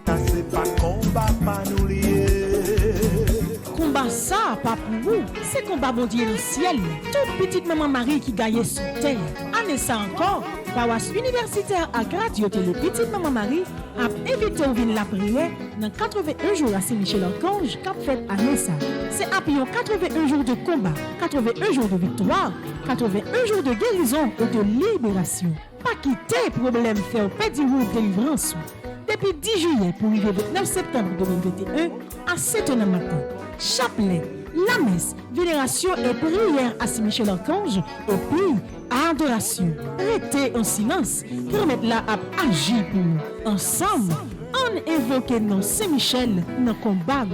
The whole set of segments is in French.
ça c'est pas combat pas nous lier. Combat ça, pas pour vous, c'est combat bon Dieu dans le ciel. Toute petite maman Marie qui gagne sur terre. Année ça encore, Paroisse universitaire à Radio Télé Petite Maman Marie a invité au vin la prière dans 81 jours à Saint-Michel-Archange qu'a fait année ça. C'est après 81 jours de combat, 81 jours de victoire, 81 jours de guérison et de libération. Pas quitter problème faire pédir ou délivrance. Depuis 10 juillet pour arriver le 29 septembre 2021 à 7h du matin. Chapelet, la messe, vénération et prière à Saint-Michel-Archange et puis adoration. Restez en silence, permettez-la à agir pour nous. Ensemble, on évoque nos Saint-Michel dans le combat.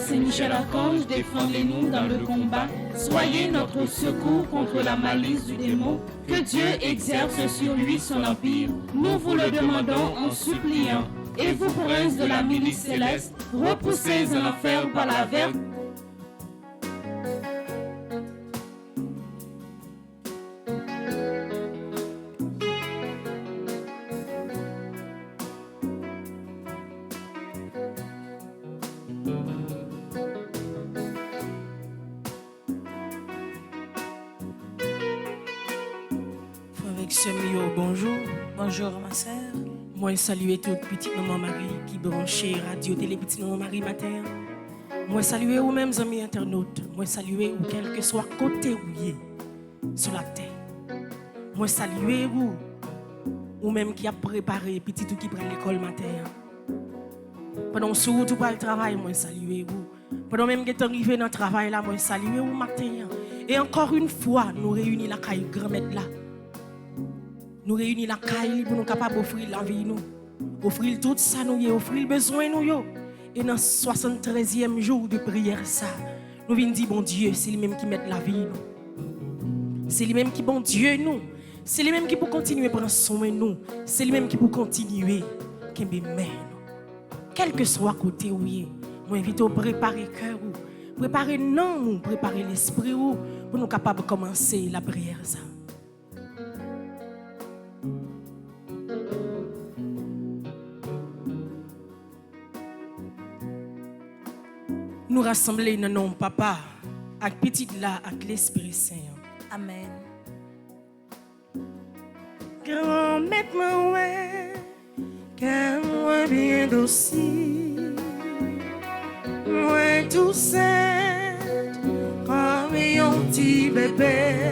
Saint-Michel-Archange, défendez-nous dans le combat. Soyez notre secours contre la malice du démon. Que Dieu exerce sur lui son empire. Nous vous le demandons en suppliant. Et vous, princes de la milice céleste, repoussez en enfer par la verge. Bonjour. Bonjour ma sœur. Moi saluer toute petite maman Marie qui branchait Radio Télé Petite Maman Marie matin. Moi saluer vous mêmes amis internautes. Moi saluer vous quel que soit côté où y est sur la terre. Moi saluer vous ou même qui a préparé petit ou qui prend l'école matin. Pendant ce route ou pas le travail, moi saluer vous. Pendant même que tu arrivé dans le travail là, moi saluer vous matin. Et encore une fois, nous réunissons la caille grand-mère là. Nous réunissons la caille pour nous capables d'offrir la vie nous. Offrir tout ça nous, offrir le besoin nous. Et dans le 73e jour de prière ça, nous venons dire bon Dieu, c'est lui-même qui met la vie nous. C'est lui-même qui bon Dieu nous. C'est lui-même qui peut continuer à prendre soin de nous. C'est lui-même qui peut continuer à nous. Quel que soit côté où il est, moi invite à préparer le cœur, préparer non, préparer l'esprit pour nous capables de commencer la prière ça. Nous rassembler dans nom papa, avec petit là, avec l'Esprit Saint. Amen. Grand maître moi, car moi bien docile, moi tout seul, comme un petit bébé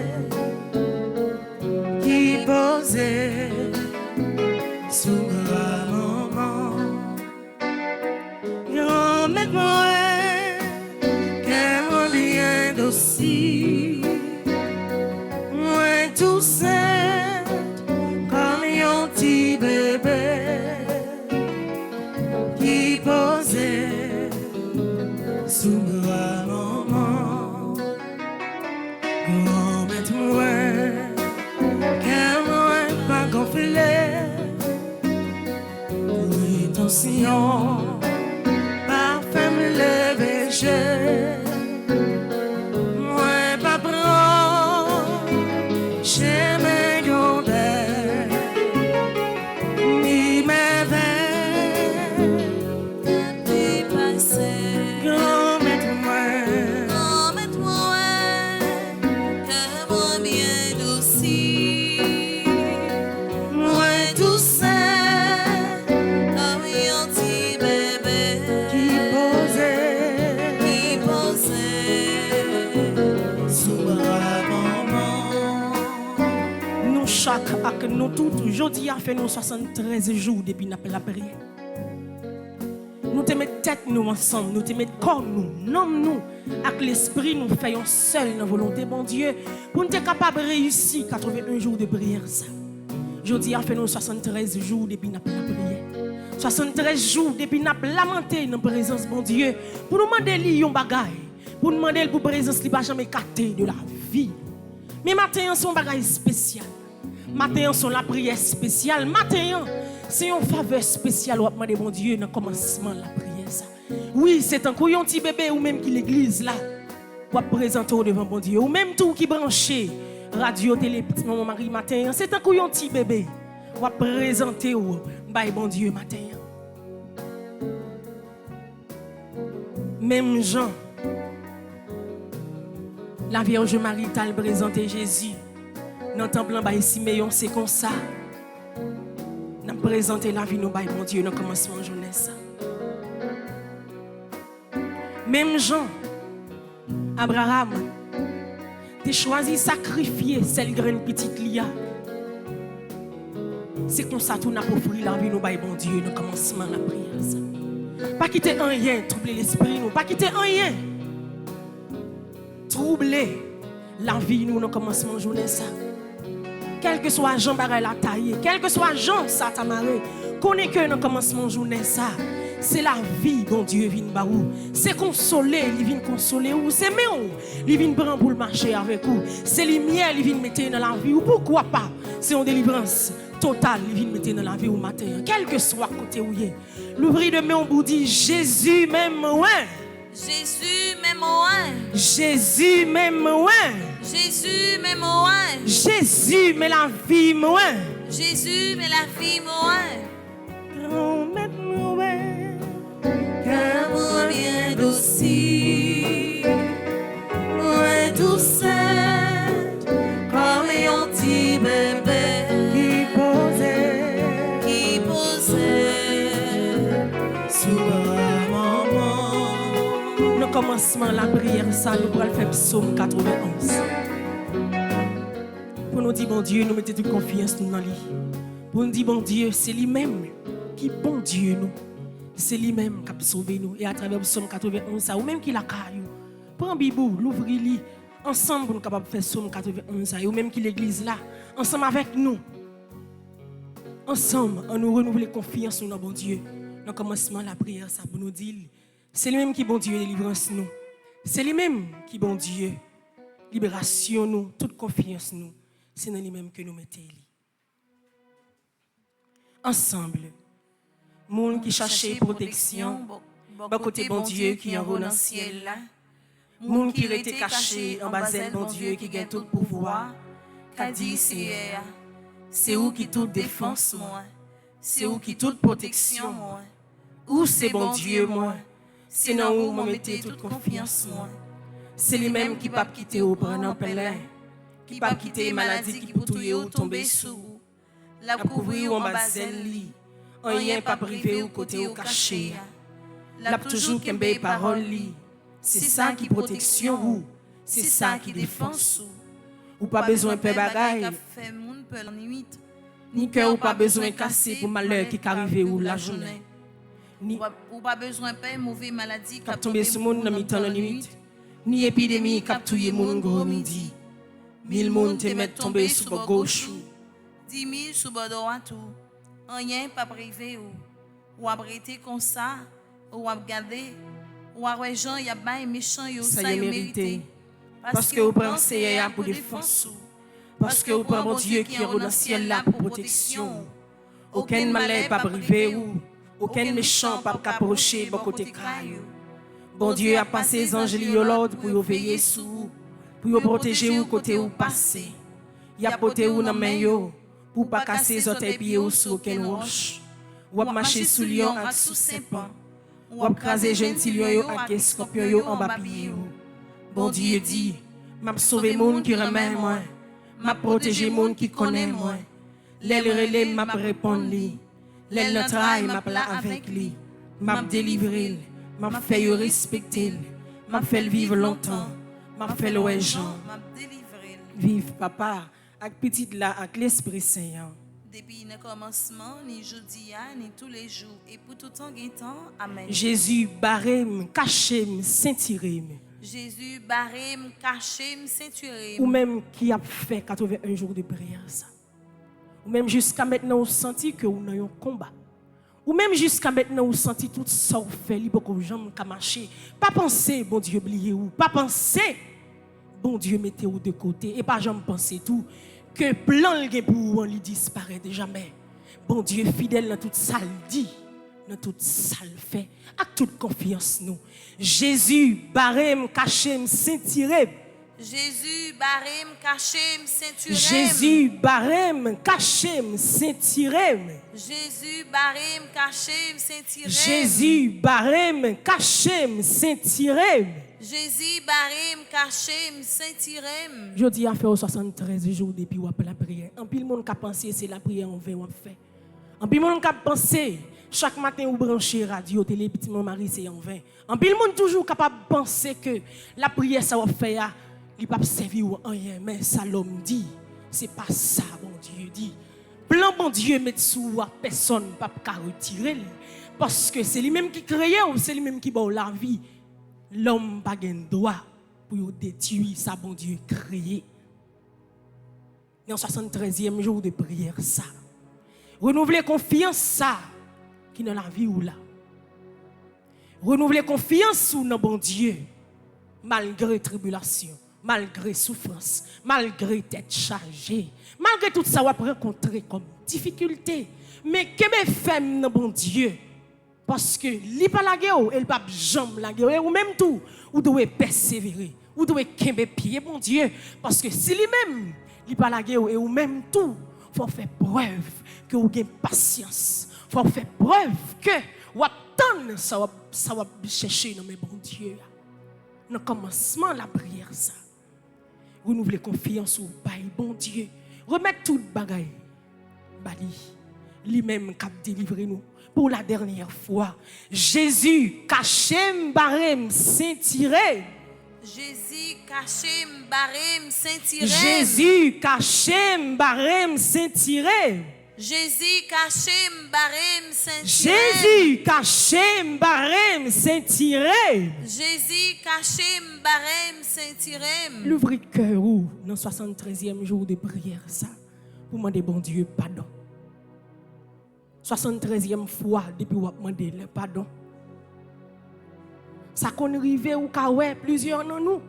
qui posait sous ma maman. Grand maître moi, aussi, moi tout seul, comme un petit bébé qui posait sous ma maman. Remets-moi, car moi pas gonflé, oui ton sillon, parfait me lever, que nous tous, aujourd'hui, a fait nous 73 jours depuis la prière. Nous te mettons tête nous ensemble, nous te mettons corps nous, nom nous, avec l'esprit nous faisons seul dans la volonté, bon Dieu, pour nous être capables de réussir 81 jours de prière. Aujourd'hui, a fait nous 73 jours depuis la prière. 73 jours depuis nous lamenté dans la présence, bon Dieu, pour nous demander un bagage, pour nous demander pour présence, il ne va jamais capter de la vie. Mais maintenant, c'est un bagage spécial. Matin, c'est la prière spéciale. Matin, c'est une faveur spéciale. On va demander, bon Dieu, dans le commencement de la prière. Ça. Oui, c'est un petit bébé ou même qui l'église là. On va présenter devant bon Dieu. Ou même tout qui branché. Radio, télé, petit maman Marie matin. C'est un petit bébé. On va présenter au bon Dieu matin. Même Jean, la Vierge Marie t'a présenté Jésus. Dans le temple en Siméon, c'est comme ça. Nous présenté la vie, nous, bon Dieu, dans le commencement de la journée. Même Jean, Abraham, tu choisi de sacrifier cette graine petite lia. C'est comme ça que nous avons offert la vie, nous, bon Dieu, dans le commencement de la prière. Pas quitter rien, troubler l'esprit, nous. Pas quitter rien. Troubler la vie, nous, dans le commencement de la journée. Quel que soit Jean Barret la taille, quel que soit Jean Satamare, connaît que dans le commencement de la journée, c'est la vie, bon Dieu, vient baou. C'est consoler, il vient consoler ou c'est mieux, il vient prendre pour le marcher avec vous. C'est lumière, il vient mettre dans la vie ou pourquoi pas. C'est une délivrance totale, il vient mettre dans la vie au matin. Quel que soit côté où il est. L'ouvrir de main, on vous dit Jésus même moi. Jésus même moi. Jésus même moi. Jésus même moi. Jésus mais la vie moi. Jésus mais la vie moi. Amour bien docile, moins doucette, comme un petit bébé qui posait sous ma maman. Dans le commencement de la prière, ça nous pourrons faire psaume 91. Pour nous dire, bon Dieu, nous mettons toute confiance dans lui. Pour nous dire, bon Dieu, c'est lui-même qui bon Dieu nous. C'est lui-même qui a sauvé nous. Et à travers le psaume 91, ça, ou même qui l'a caillou. Prends Bibou, l'ouvrir-li. Ensemble, nous sommes capables de faire psaume 91, ça, ou même qui l'église là. Ensemble avec nous. Ensemble, on nous renouvelle confiance dans bon Dieu. Dans le commencement de la prière, ça, pour nous dire, c'est lui-même qui bon Dieu délivrance nous. C'est lui-même qui bon Dieu libération nous, toute confiance nous. C'est dans lui-même que nous mettons. Ensemble. Moun qui cherche protection, bon côté bon Dieu qui envoie dans le ciel là. Moun qui était caché en bas bon Dieu qui gagne tout pouvoir. Qu'a dit c'est où qui toute défense moi. C'est où qui toute protection moi. Où c'est bon Dieu moi. C'est dans où moi mettez toute confiance moi. C'est lui-même qui pas quitter au prendre pelin. Qui pas quitter maladie qui pour touyer ou tomber sous. La couvrir en bas lit. Rien pas privé ou côté ou caché. La toujours kembe parole li. C'est ça qui protection ou. C'est ça qui défense ou. Ou pas besoin de bagaille. Ni cœur ou pas besoin de casser pour malheur qui arrive ou la journée. Ni ou pas besoin de mauvais maladie qui tomber sur monde dans mi-temps la nuit. Ni épidémie qui touyer monde gros midi. 1000 monde te mettent tomber sur bord gauche. 10 000 sur bord droite ou. Rien pas privé ou abriter comme ça ou regarder ou à gens y a pas méchant yo ça y mérité parce que vous pensez à pour défense parce que vous prenez bon Dieu qui est dans le ciel là pour protection aucun malheur pas privé ou aucun méchant pas approcher bon côté craille bon Dieu a passé les anges l'ordre pour veiller sur pour protéger ou côté ou passer y a porté ou dans main yo pour pas casser les autres pieds ou sur aucune roche. Ou à marcher sous lion et sous serpent. Ou à craser gentil lion et scorpion en bas pied. Bon Dieu dit, m'a sauvé monde qui remet moi. M'a protégé monde qui connaît moi. L'aile relais m'a répondre lui. L'aile notre travail m'a là avec lui. M'a délivré, m'a fait respecter, m'a fait vivre longtemps. M'a fait le gens. Vive papa. Avec petite là, avec l'Esprit Saint. Depuis le commencement, ni jeudi, ni tous les jours, et pour tout temps, amen. Jésus barrem, cachem, ceinturem. Jésus barrem, cachem, ceinturem. Ou même qui a fait 81 jours de prière ça. Ou même jusqu'à maintenant, vous sentez que vous avez un combat. Ou même jusqu'à maintenant, vous sentez tout ça, vous faites, libre que vous jambes marcher. Pas penser, bon Dieu, oubliez vous. Pas penser, bon Dieu, mettez-vous de côté. Et pas jamais penser tout. Que plan le pour vous, on lui disparaît jamais. Bon Dieu, fidèle dans toute salle dit, dans toute salle fait, avec toute confiance nous. Jésus, barrem, cachem, ceinturem, Jésus, barème, cachem, ceinturem. Jésus, barème, cachem, ceinturem. Jésus, barème, cachem, ceinturem. Jésus, barème, cachem, ceinturem. Jésus, barème, cachem, ceinturem. Je dis à faire 73 jours depuis ou après la prière. En pile monde qui pensé c'est la prière en vain ou fait. En pile monde qui pensé chaque matin ou brancher radio télé petit mon mari c'est en vain. En pile monde toujours capable de penser que la prière ça va faire il pas servir ou rien mais ça l'homme dit c'est pas ça bon Dieu dit. Plan bon Dieu met sous personne pas retirer parce que c'est lui même qui crée ou c'est lui même qui donne la vie. L'homme pas gain droit pour détruire ça bon Dieu créé. Dans 73e jour de prière ça. Renouveler confiance ça qui dans la vie ou là. Renouveler confiance ou dans bon Dieu malgré tribulation, malgré souffrance, malgré tête chargée, malgré tout ça on va rencontrer comme difficulté. Mais que me femme dans bon Dieu parce que li pas la guerre, elle pas jambe la guerre ou même tout, ou doit persévérer, ou doit kembe pied bon Dieu parce que si lui même li pas la guerre et ou même tout, faut faire preuve que vous avez patience, faut faire preuve que ou attendre ça va chercher dans mes bon Dieu. Dans le commencement la prière ça. Renouveler confiance au bail bon Dieu, remettre toute bagaille bali lui-même qui a délivré nous pour la dernière fois. Jésus, cachem, barème, ceinturé. Jésus, cachem, barème, ceinturem. Jésus, cachem, barème, ceinturé. Jésus, cachem, barème, ceinturem. Jésus, cachem, barème, ceinturé. Jésus, cachem, barème, ceinturem. L'ouvrir cœur ou dans 73e jour de prière ça pour demander bon Dieu pardon. 73e fois depuis ou demander le pardon. Ça qu'on arrive ou ka ouais plusieurs dans nous.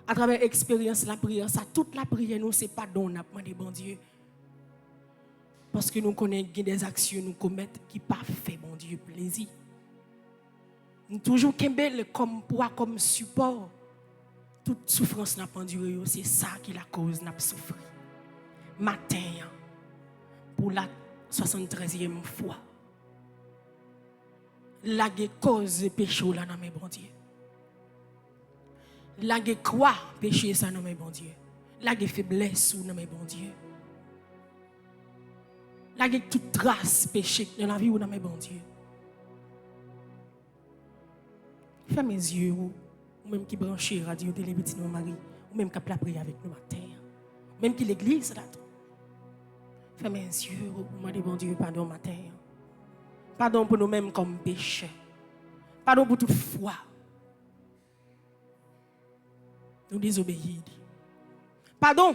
À travers l'expérience la prière ça toute la prière nous c'est pardon n'a demander bon Dieu. Parce que nous connaissons des actions nous commettons qui pas fait bon Dieu plaisir. Nous toujours kembel comme poids comme support. Toute souffrance n'a pas enduré, c'est ça qui est la cause n'a souffrir. Matin pour la 73e fois. La cause péché là dans mes bon Dieu. La quoi péché ça dans mes bon Dieu. La faiblesse dans mes bon Dieu. La toute trace péché dans la vie ou dans mes bon Dieu. Ferme mes yeux ou même qui branche radio télé petit mon mari ou même qui a prié avec nous matin. Même qui l'église là. Ferme mes yeux ou demander bon Dieu pardon matin. Pardon pour nous-mêmes comme pécheurs. Pardon pour toute foi. Nous désobéir. Pardon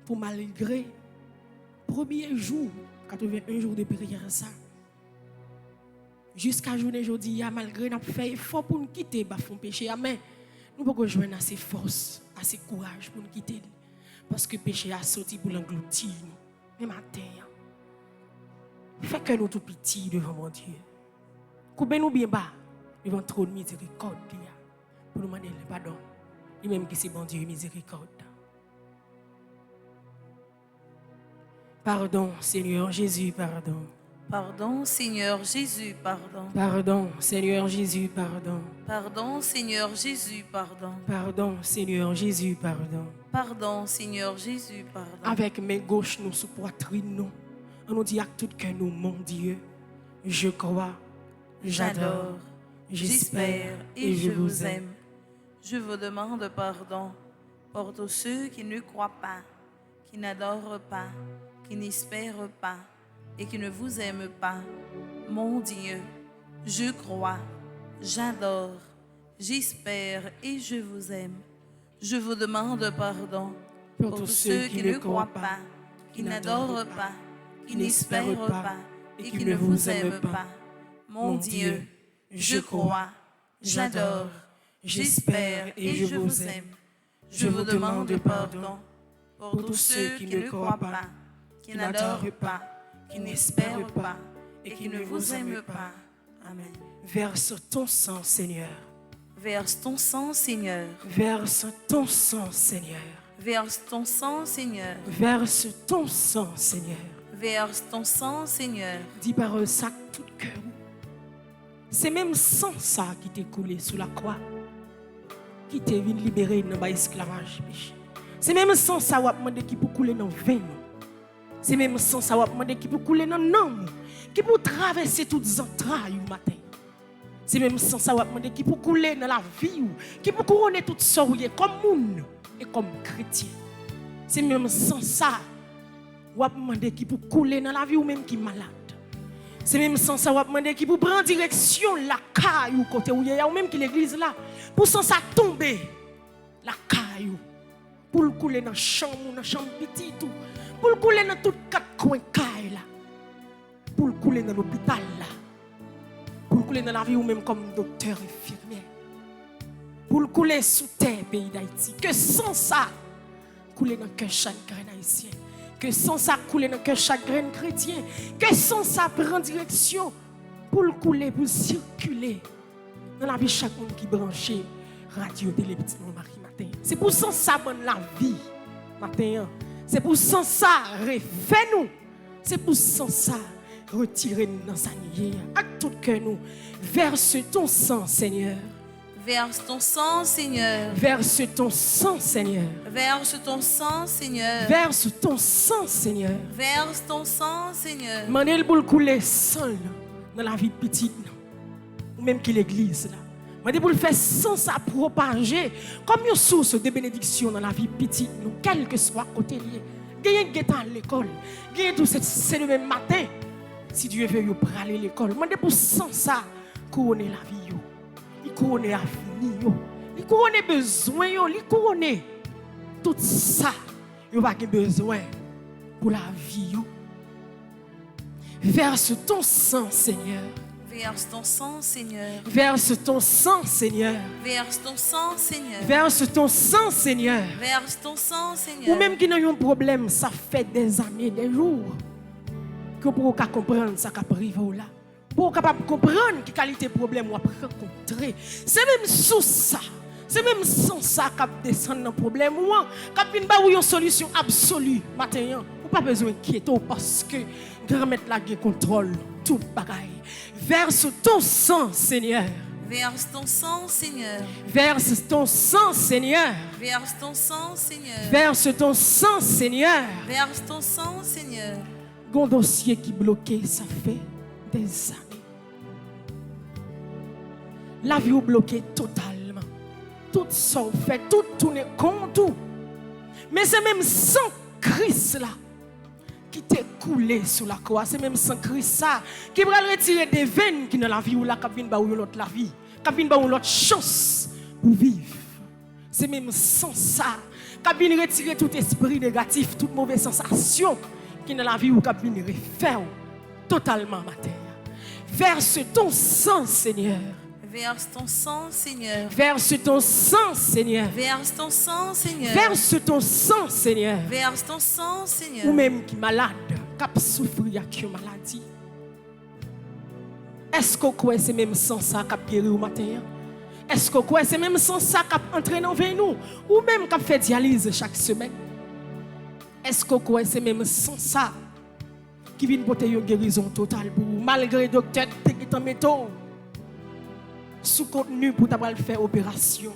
pour malgré premier jour, 81 jours de prière ça. Jusqu'à journée aujourd'hui, malgré nous fait effort pour nous quitter bafon péché, mais nous ne pouvons pas joindre assez force, assez courage pour nous quitter parce que péché a sorti pour l'engloutir. Mais matin, fait que nous tout petits devant mon Dieu. Coupez-nous bien bas devant trop de miséricorde pour nous demander le pardon. Et même que c'est bon Dieu miséricorde. Pardon, Seigneur Jésus, pardon. Pardon, Seigneur Jésus, pardon. Pardon, Seigneur Jésus, pardon. Pardon, Seigneur Jésus, pardon. Pardon, Seigneur Jésus, pardon. Pardon, Seigneur Jésus, pardon. Avec mes gauches, nous sous poitrine, nous. On nous dit à tout que nous, mon Dieu, je crois, j'adore, j'espère et je vous aime. Je vous demande pardon pour tous ceux qui ne croient pas, qui n'adorent pas, qui n'espèrent pas et qui ne vous aiment pas. Mon Dieu, je crois, j'adore, j'espère et je vous aime. Je vous demande pardon pour tous ceux qui ne croient pas, qui n'adorent pas, qui n'espèrent pas et qui ne vous aiment pas. Mon Dieu, je crois, j'adore, j'espère et je vous aime. Je vous demande pardon pour tous ceux qui ne croient pas, qui n'adorent pas, qui n'espèrent pas et qui ne vous aiment pas. Amen. Verse ton sang, Seigneur. Verse ton sang, Seigneur. Verse ton sang, Seigneur. Verse ton sang, Seigneur. Verse ton sang, Seigneur. Verse ton sang, Seigneur. Dis par ça tout cœur. C'est même sang ça qui t'est coulé sous la croix, qui t'est venu libérer dans l'esclavage péché. C'est même sang ça qui peut couler dans veine. C'est même sang ça qui peut couler dans nom, qui peut traverser toutes les entrailles au matin. C'est même sang ça qui peut couler dans la vie, qui peut couronner toutes sortes comme monde et comme chrétien. C'est même sang ça qui peut couler dans la vie ou même qui est malade. C'est même sans ça qui peut prendre direction la caille ou côté où il y a ou même qui l'église là pour sans ça tomber la caille pour le couler dans chambre petite tout pour le couler dans toutes quatre coins caille là pour le couler dans l'hôpital là pour le couler dans la vie ou même comme docteur infirmière pour le couler sous terre pays d'Haïti que sans ça couler dans cœur chaque grain haïtien. Que sans ça couler dans cœur chaque grain chrétien, que sans ça prend direction pour le couler, pour circuler dans la vie chaque monde qui branché radio télé petit Marie matin. C'est pour sans ça bonne la vie matin. C'est pour sans ça refait nous. C'est pour sans ça retirer nous dans sa nier. À tout cœur nous verse ton sang Seigneur. Verse ton sang, Seigneur. Verse ton sang, Seigneur. Verse ton sang, Seigneur. Verse ton sang, Seigneur. Verse ton sang, Seigneur. Manel pour couler seul dans la vie petite, ou même qui l'église là. Manel pour le faire sans ça propager comme une source de bénédiction dans la vie petite, nous, quel que soit côté lié. Gagne à l'école, gagne tout c'est le même matin. Si Dieu veut pour aller à l'école, manel pour sans ça couronner la vie. Il connaît l'avenir, il connaît besoin, il connaît tout ça. Il va avoir besoin pour la vie. Verse ton sang, Seigneur. Verse ton sang, Seigneur. Verse ton sang, Seigneur. Verse ton sang, Seigneur. Verse ton sang, Seigneur. Verse ton sang, Seigneur. Ou même qui n'a eu un problème, ça fait des années, des jours, que pour qu'on comprenne ça qui arrive là. Pour capable comprendre quelle qualité problème on a rencontré. C'est même sous ça. C'est même sans ça qu'on descend dans le problème ou qu'on vient ba une solution absolue matin. Ou pas besoin d'inquiéter parce que grand-mère la contrôle tout bagaille. Verse ton sang Seigneur. Verse ton sang Seigneur. Verse ton sang Seigneur. Verse ton sang Seigneur. Verse ton sang Seigneur. Verse ton sang Seigneur. Gon dossier qui bloqué ça fait des années. La vie est bloquée totalement. Tout ça fait, tout tourne contre tout. Mais c'est même sans Christ là qui t'est coulé sur la croix. C'est même sans Christ ça qui va retirer des veines qui dans la vie ou là qui viennent ba ou l'autre la vie, qui viennent ba ou l'autre chance pour vivre. C'est même sans ça qui vient retirer tout esprit négatif, toute mauvaise sensation qui dans la vie ou qui vient refaire totalement ma terre. Verse ton sang, Seigneur. Verse ton sang, Seigneur. Verse ton sang, Seigneur. Verse ton sang, Seigneur. Verse ton sang, Seigneur. Verse ton sang, Seigneur. Ou même qui est malade, qui souffre avec une maladie. Est-ce que quoi c'est même sans ça qui a guéri au matin? Est-ce que quoi c'est même sans ça qui a entraîné vers nous? Ou même qui a fait dialyse chaque semaine? Est-ce que quoi c'est même sans ça qui vient porter une guérison totale pour vous, malgré le docteur qui est en méthode? Sous contenu pour faire opération,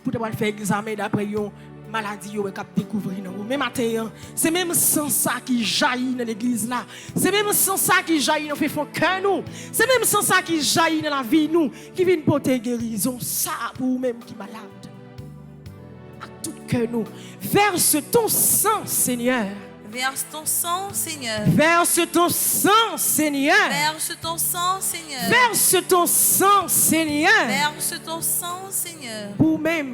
pour faire examen d'après une maladie qui a découvert. Mais matin, c'est même sans ça qui jaillit dans l'église là. C'est même sans ça qui jaillit dans le cœur nous. C'est même sans ça qui jaillit dans la vie nous, qui vient porter guérison. Ça pour vous-même qui est malade. À tout cœur nous. Verse ton sang, Seigneur. Verse ton sang, Seigneur. Verse ton sang, Seigneur. Verse ton sang, Seigneur. Verse ton sang, Seigneur. Verse ton sang, Seigneur. Pour même,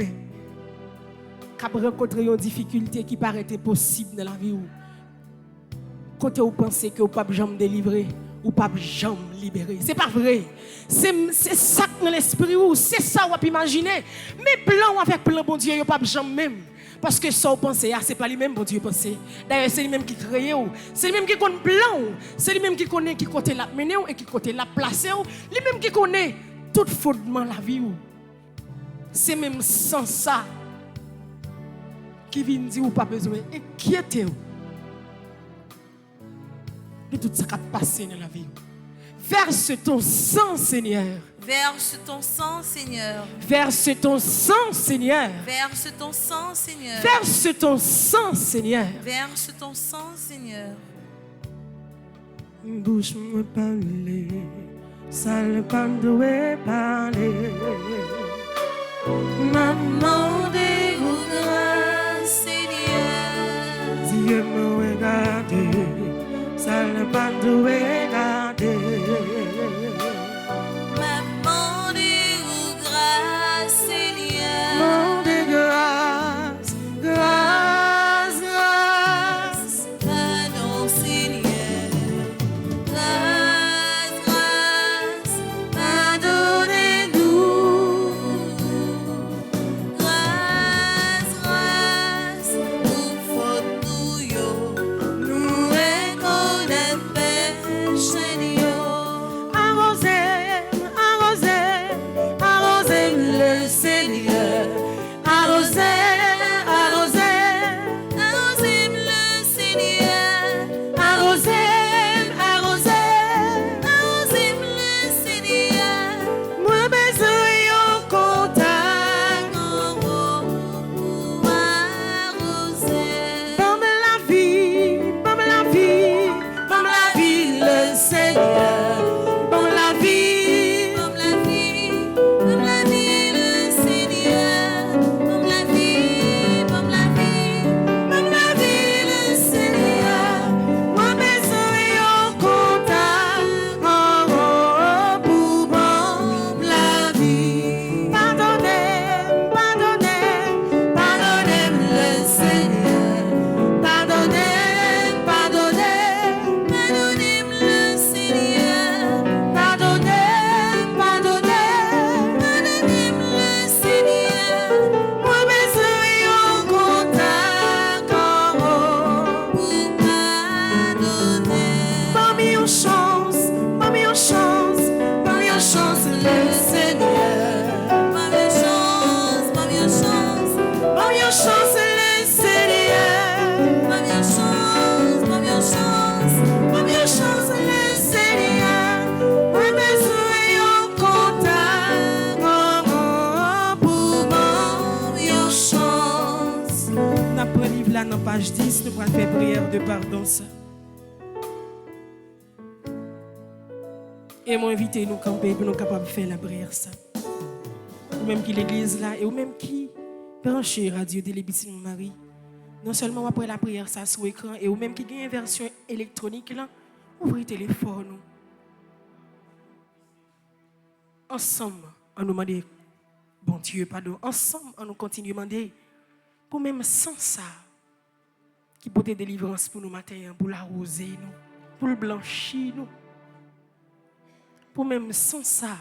quand vous rencontrez une difficulté qui paraît possible dans la vie, quand vous pensez que vous ne pouvez pas jamais délivrer, ou pas jamais libérer. C'est pas vrai. C'est ça dans l'esprit, c'est ça vous imaginez. Mais plan avec plan, bon Dieu, vous ne pouvez pas jamais même. Parce que ça, vous pensez, ce n'est pas lui-même, bon Dieu, pensez. D'ailleurs, c'est lui-même qui crée, c'est lui-même qui connaît le plan, c'est lui-même qui connaît qui côté la mener et qui côté la placer, lui-même qui connaît tout fondement la vie. C'est même sans ça qui vient dire ou pas besoin inquiéter de tout ce qui a passé dans la vie. Verse ton sang, Seigneur. Verse ton sang, Seigneur. Verse ton sang, Seigneur. Verse ton sang, Seigneur. Verse ton sang, Seigneur. Verse ton sang, Seigneur. Bouche me parler, ça ne pas doit parler. Maman des grâce, Seigneur. Dieu me regarde, ça ne pas doit regarder. Maman des grâce, Seigneur. Mon de grâce, grâce, grâce. Pardon, Seigneur. Grâce, grâce. Pardonnez-nous. Grâce, grâce. Pour faute nous, yo. Nous reconnaissons péché, yo. Arrosez, arrosez, arrosez le Seigneur. Arrosez, arrosez, Arrosez le Seigneur. arrosez, arrosez. Arrosez le Seigneur. Moi besoin yon contact. Pomme la vie, pomme la vie, pomme la vie le Seigneur. Pomme la vie, Comme la vie, le Seigneur. Comme la vie, le Seigneur. moi besoin yon contact. Oh, oh, pour pomme la vie. Pardonnez, pardonnez, pardonnez le Seigneur. Pardonnez, pardonnez. Pardonnez le Seigneur. Pardonnez, pardonnez. Pardonnez le Seigneur. Moi besoin yon contact. Oh, oh. Pour pardonner. Parmi une chance, parmi une chance, parmi une chance le Seigneur. Pas mieux chance, pas mieux chance. Parmi une chance le Seigneur. Pas mieux chance, pas mieux chance. Parmi une chance le Seigneur. Moi besoin yon contact. Oh, oh, pour parmi une chance. N'a pas livre là dans page 10, nous allons faire prière de pardon ça. Et moi inviter nous camper pour nous capables de faire la prière ça. Ou même qui l'église là et ou même qui branché radio Télé Petit Marie. Non seulement après la prière ça sur écran et ou même qui gagne une version électronique là, ouvrez téléphone nous. Ensemble, on nous demande bon Dieu pardon. Ensemble, on nous continue à demander pour même sans ça qui peut être délivrance pour nous matin, pour l'arroser nous, pour le blanchir nous. Pour même sans ça,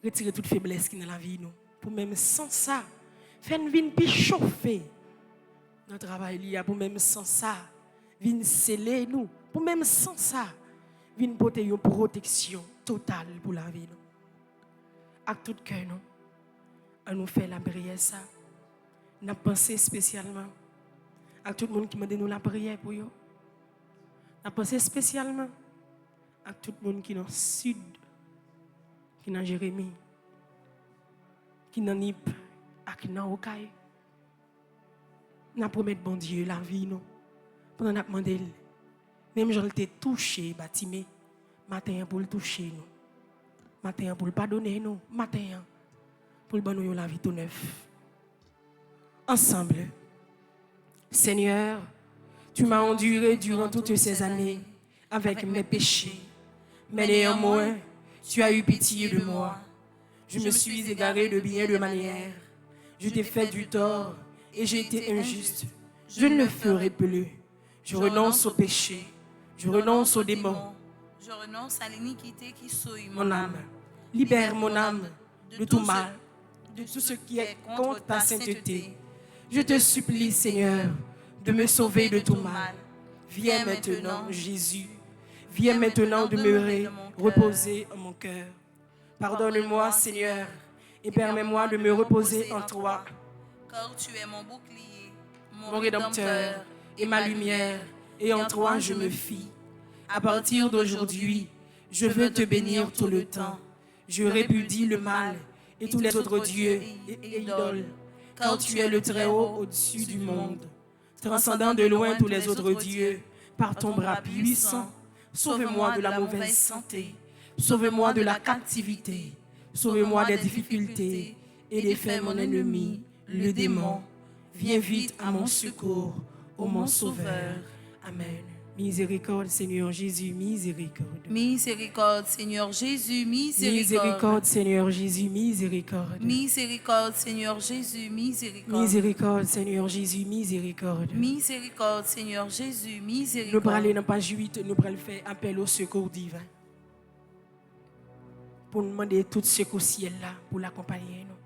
retirer toute faiblesse qui est dans la vie nous. Pour même sans ça, faire une vie plus chauffée. Notre travail lié pour même sans ça, venir sceller nous. Pour même sans ça, venir porter une protection totale pour la vie nous. Avec tout cœur nous, on nous fait la prière ça. Nous pensé spécialement à tout le monde qui m'a donné la prière pour eux. Nous pensé spécialement à tout le monde qui est dans le sud, qui est dans Jérémie, qui est dans Nip, qui est dans Okaï. Nous promettons bon Dieu la vie nous. Pendant nous demandé, même je l'ai touché, bâtimé, matin pour le toucher nous, matin pour le pardonner nous, matin pour le donner la vie tout neuf. Ensemble, Seigneur, tu m'as enduré durant toutes ces années avec mes péchés. Mais néanmoins, tu as eu pitié de moi. Je me suis égaré de bien de manière. Je t'ai fait du tort et j'ai été injuste. Je ne le ferai plus. Je renonce au péché. Je renonce aux démons. Je renonce à l'iniquité qui souille Mon âme, libère mon âme de tout mal, de tout ce qui est contre ta sainteté. Je te supplie, Seigneur, de me sauver de tout mal. Viens maintenant, Jésus. Viens maintenant demeurer, reposer en mon cœur. Pardonne-moi, Seigneur, et permets-moi de me reposer en toi, car tu es mon bouclier, mon Rédempteur et ma lumière, et en toi je me fie. À partir d'aujourd'hui, je veux te bénir tout le temps. Je répudie le mal et tous les autres dieux et idoles, car tu es le Très-Haut au-dessus du monde, transcendant de loin tous les autres dieux. Par ton bras puissant, sauve-moi de la mauvaise santé, sauve-moi de la captivité, sauve-moi des difficultés et défais mon ennemi, le démon. Viens vite à mon secours, ô mon Sauveur. Amen. Miséricorde, Seigneur Jésus, miséricorde. Miséricorde, Seigneur Jésus, miséricorde. Miséricorde, Seigneur Jésus, miséricorde. Miséricorde, Seigneur Jésus, miséricorde. Miséricorde, Seigneur Jésus, miséricorde. Miséricorde, Seigneur Jésus, Nous miséricorde. allons aller dans page 8, nous allons faire appel au secours divin. Pour nous demander tout secours ciel là, pour l'accompagner nous.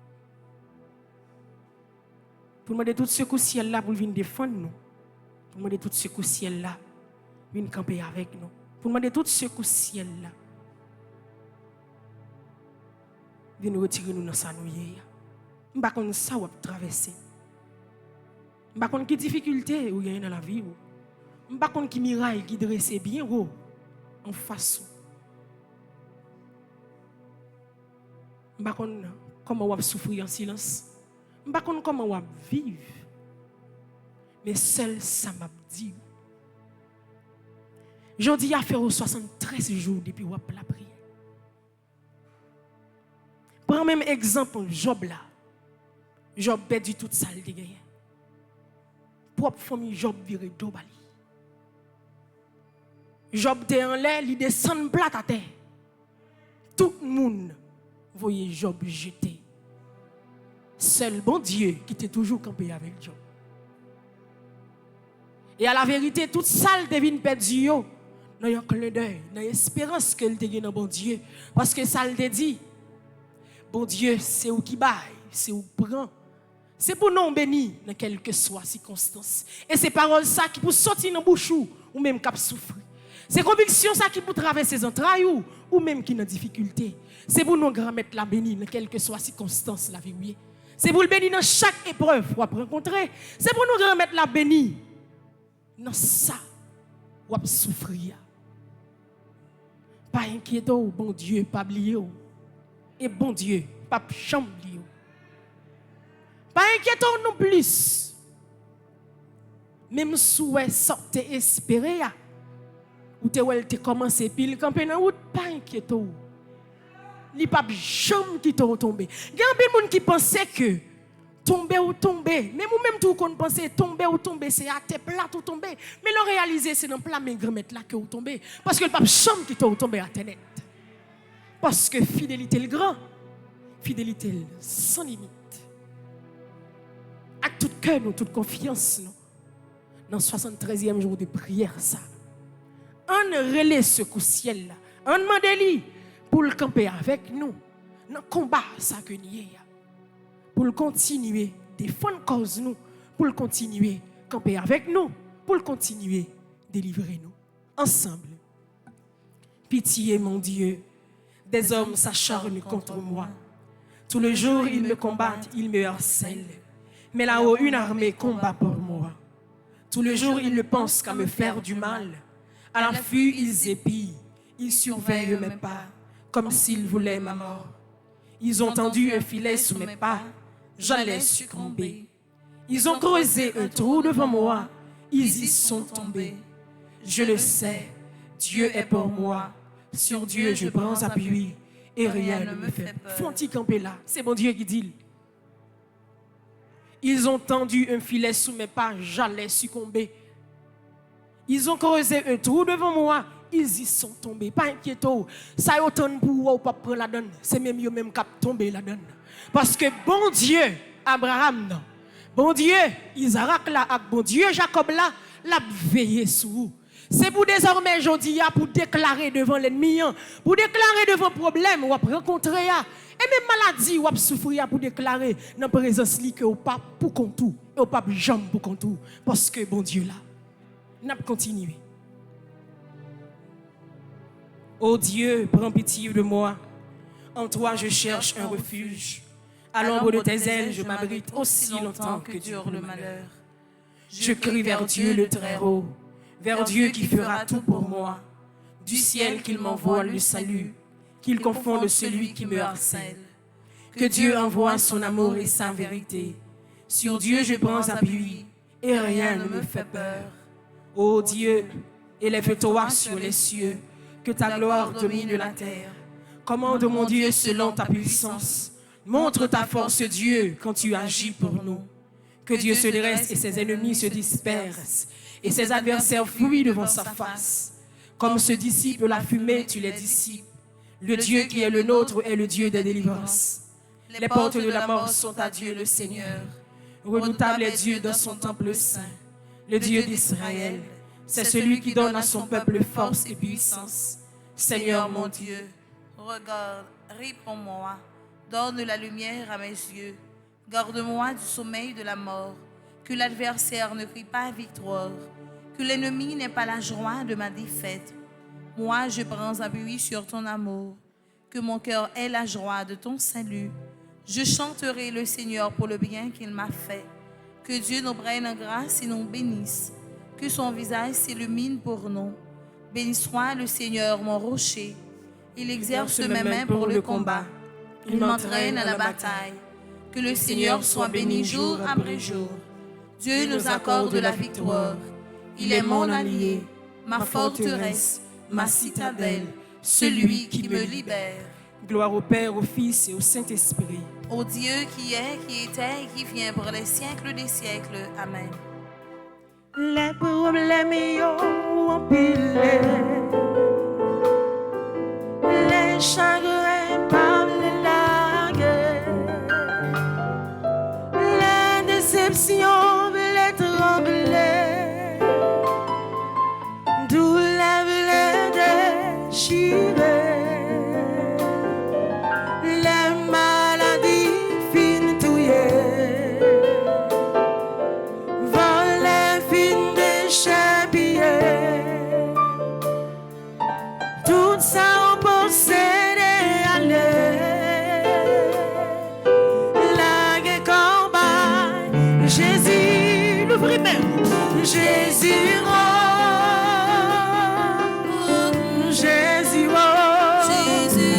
Pour demander tout secours ciel là, pour venir défendre nous. Pour demander tout secours ciel là, venir camper avec nous. Pour demander tout secours ciel là, venir retirer nous dans sa nouille. Je ne sais pas ça va traverser. Je ne sais pas quelle difficulté vous avez dans la vie. Je ne sais pas quel miracle qui dresse bien haut en face. Je ne sais pas comment vous souffrir en silence. Je ne sais pas comment vous vivre. Mais seul ça m'a dit. Je dis à faire 73 jours depuis que vous avez la prière. Prends même exemple Job là. Job perdu toute ça il a gagné. Propre famille Job viré d'obali. Job était en l'air, il descend plat à terre. Tout le monde voyait Job jeter. Seul bon Dieu qui était toujours campé avec Job. Et à la vérité, toute salle devine perdu dans un clin d'œil, dans l'espérance qu'elle te dans bon Dieu. Parce que ça te dit, bon Dieu, c'est où qui baille, c'est où prend. C'est pour nous bénir dans quelle que soit circonstance. Et ces paroles ça qui pour sortir dans bouche ou même qui souffrir. C'est conviction ça qui pour traverser les entrailles ou même qui dans difficulté. C'est pour nous grand mettre la bénir dans quelle que soit circonstance la vie. C'est pour le bénir dans chaque épreuve qu'on va rencontrer. C'est pour nous grand mettre la bénir dans ça ou à souffrir. Pas inquiétez-vous, bon Dieu, pas oublier. Et bon Dieu, pas chambre. Pas inquiétez-vous non plus. Même souhait sortez espérer. Ou te commencé pile camper dans route, pas inquiétez-vous. Li pas chambre qui tomber. Il y a des gens qui pensaient que tomber ou tomber, même ou même tout qu'on pensait tomber ou tomber, c'est à tes plat ou tomber. Mais le réaliser, c'est dans plat mais grand là que vous tombez. Parce que le pape chambre qui tomber à terre. Parce que fidélité le grand, fidélité sans limite. À tout cœur, nous, toute confiance, nous, dans le 73e jour de prière, ça. On relève ce coup ciel là. On demande pour le camper avec nous. Dans le combat, ça que nous avons. Pour le continuer, défendre cause nous. Pour le continuer, camper avec nous. Pour le continuer, délivrer nous. Ensemble. Pitié, mon Dieu. Des hommes s'acharnent contre moi. Tout le jour, ils me combattent, ils me harcèlent. Mais là-haut, une armée combat pour moi. Tout le jour, ils ne pensent qu'à me faire du mal. À l'affût, ils épient. Ils surveillent mes pas, comme s'ils voulaient ma mort. Ils ont tendu un filet sous mes pas. J'allais succomber. Ils ont creusé un trou devant moi. Ils y sont tombés. Je le sais, Dieu est pour moi. Sur Dieu, je prends appui. Et rien ne me fait peur. Font-ils camper là? C'est mon Dieu qui dit. Ils ont tendu un filet sous mes pas, j'allais succomber. Ils ont creusé un trou devant moi, ils y sont tombés. Pas inquiétez-vous, ça y est autant pour vous pas prendre la donne. C'est même eux même qui tombé la donne. Parce que bon Dieu, Abraham, non. Bon Dieu, Isaac là, bon Dieu, Jacob là, l'a veillé sur vous. C'est pour désormais aujourd'hui pour déclarer devant l'ennemi, pour déclarer devant problème, ou rencontrer. Et même maladie, ou souffrir pour déclarer dans la présence que au pas pour contour, et au pas jambe pour contour. Parce que bon Dieu là, n'a pas continué. Oh Dieu, prends pitié de moi. En toi je cherche un refuge. À l'ombre de tes ailes, je m'abrite aussi longtemps que dure le malheur. Je crie vers Dieu le Très-Haut, vers Dieu qui fera tout pour moi. Du ciel qu'il m'envoie le salut, qu'il confonde celui qui me harcèle. Que Dieu envoie son amour et sa vérité. Sur Dieu je prends appui, et rien ne me fait peur. Ô Dieu, élève-toi sur les cieux, que ta gloire domine la terre. Commande mon Dieu selon ta puissance. Montre ta force, Dieu, quand tu agis pour nous. Que Dieu se dresse et ses ennemis se dispersent, et ses adversaires fuient devant sa face. Comme se dissipe la fumée, tu les dissipes. Le Dieu qui est le nôtre est le Dieu des délivrances. Les portes de la mort sont à Dieu le Seigneur. Redoutable est Dieu dans son temple saint. Le Dieu d'Israël, c'est celui qui donne à son peuple force et puissance. Seigneur mon Dieu, regarde, réponds-moi, donne la lumière à mes yeux. Garde-moi du sommeil de la mort, que l'adversaire ne crie pas victoire, que l'ennemi n'ait pas la joie de ma défaite. Moi, je prends appui sur ton amour, que mon cœur ait la joie de ton salut. Je chanterai le Seigneur pour le bien qu'il m'a fait. Que Dieu nous prenne en grâce et nous bénisse, que son visage s'illumine pour nous. Béni soit le Seigneur, mon rocher. Il exerce mes mains pour le combat. Il m'entraîne à la bataille. Que le Seigneur soit béni jour après jour. Dieu nous accorde la victoire. Il est mon allié, ma forteresse, ma citadelle, celui qui me libère. gloire au Père, au Fils et au Saint-Esprit. Au Dieu qui est, qui était et qui vient pour les siècles des siècles. Amen. Les problèmes ont empilé, les chagrins par les largues, les déceptions les trembler, d'où les déchirés, les maladies fines touillées, volées fines déchapillées, tout ça on possédé aller, la guerre combat, Jésus l'ouvrit même, Jésus Jésus, Jésus,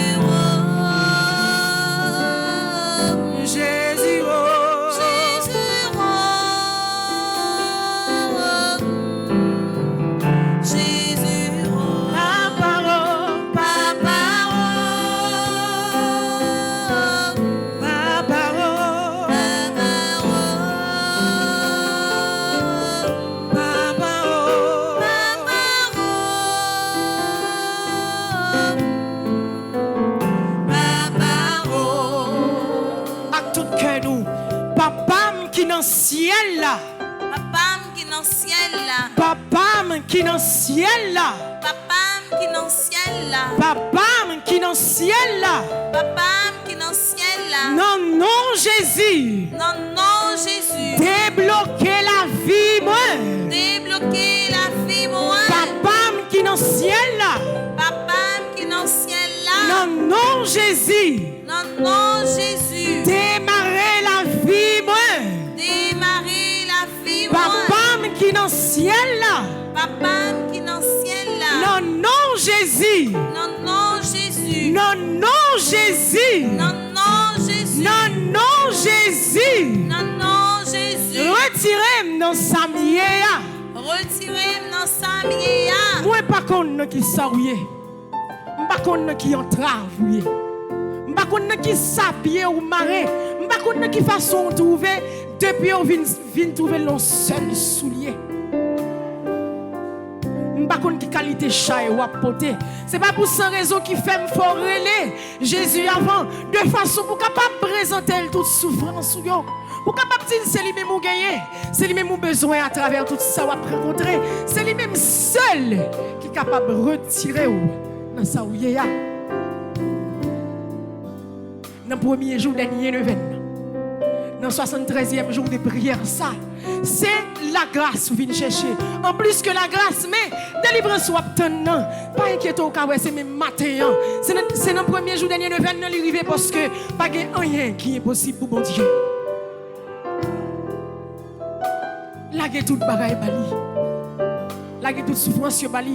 Jésus, Jésus, la parole, la parole, à tout cœur nous, papa qui dans le ciel là, Papa qui dans le ciel là, papa qui dans le ciel là, Papa qui dans le ciel là, papa qui dans le ciel là, Papa qui dans le ciel là. non non Jésus, Non, non, Jésus. débloquer la vie moi, Débloquer la vie, moi. papa qui dans le ciel là, Papa qui dans le ciel là. non non Jésus, Non, non, Jésus. démarrer la vie moi, Démarrer la vie, moi. papa qui dans le ciel là, Papa qui dans le ciel là. non non Jésus, Non, non, Jésus. non non Jésus, Non, non, Jésus. non non Jésus, Non, non, Jésus. retirez dans sa mienne. Retirez-moi dans sa mienne. Moi pas qu'on qui saouye. Pas qu'on qui entrave. Pas qu'on qui s'habille ou marée. Pas qu'on qui façon trouver depuis on vient trouver le seul soulier. Pas qu'on qui qualité chat ou apporter. C'est pas pour sans raison qui fait me forreler Jésus avant de façon pour capable présenter toute souffrance ou yo. Pour capable dire c'est lui-même ou gagner, c'est lui-même ou besoin à travers tout ça ou rencontrer, c'est lui-même seul qui est capable de retirer ou dans ça où il y a. Dans le premier jour dernier neuvaine, dans le 73e jour de prière ça, C'est la grâce que vous venez chercher. En plus que la grâce, mais délivrance ou obtenant. Pas inquiété au cas où c'est même matin. C'est dans le premier jour dernier, le 29, il arrive parce que pas rien qui est possible pour bon Dieu. Laguer toute bagaille bali. Laguer toute souffrance sur Bali.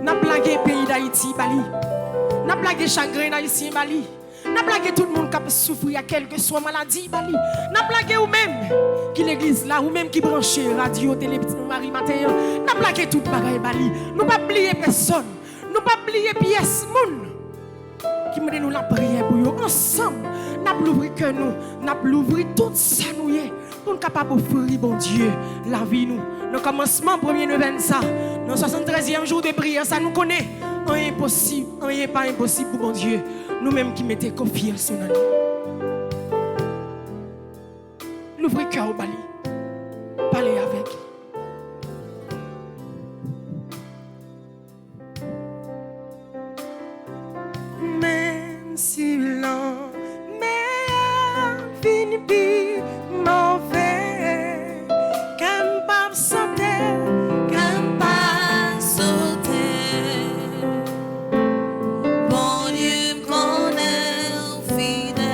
N'a blagué pays d'Haïti Bali. N'a blagué chagrin d'Haïti Bali. N'a blagué tout le monde qui a souffert à quelque soit maladie Bali. N'a blagué ou même qui l'église là ou même qui branche radio télé petit Marie matin. N'a blagué toute bagaille Bali. Nous pas oublier personne. Nous pas oublier pièce moun qui me nous la prière pour eux ensemble. N'a l'ouvrir que nous, n'a l'ouvrir tout ça nous y est pour nous capable offrir bon Dieu la vie nous. Dans commencement premier novembre ça, dans 73e jour de prière ça nous connaît. Rien impossible, rien pas impossible pour bon Dieu. Nous-mêmes qui mettons confiance en nous. L'ouvrir cœur au Bali. Parlez avec. Même si l'an meilleur finit pis mauvais, qu'un pas sauter, Qu'un pas sauter, bon Dieu me connaît fidèle.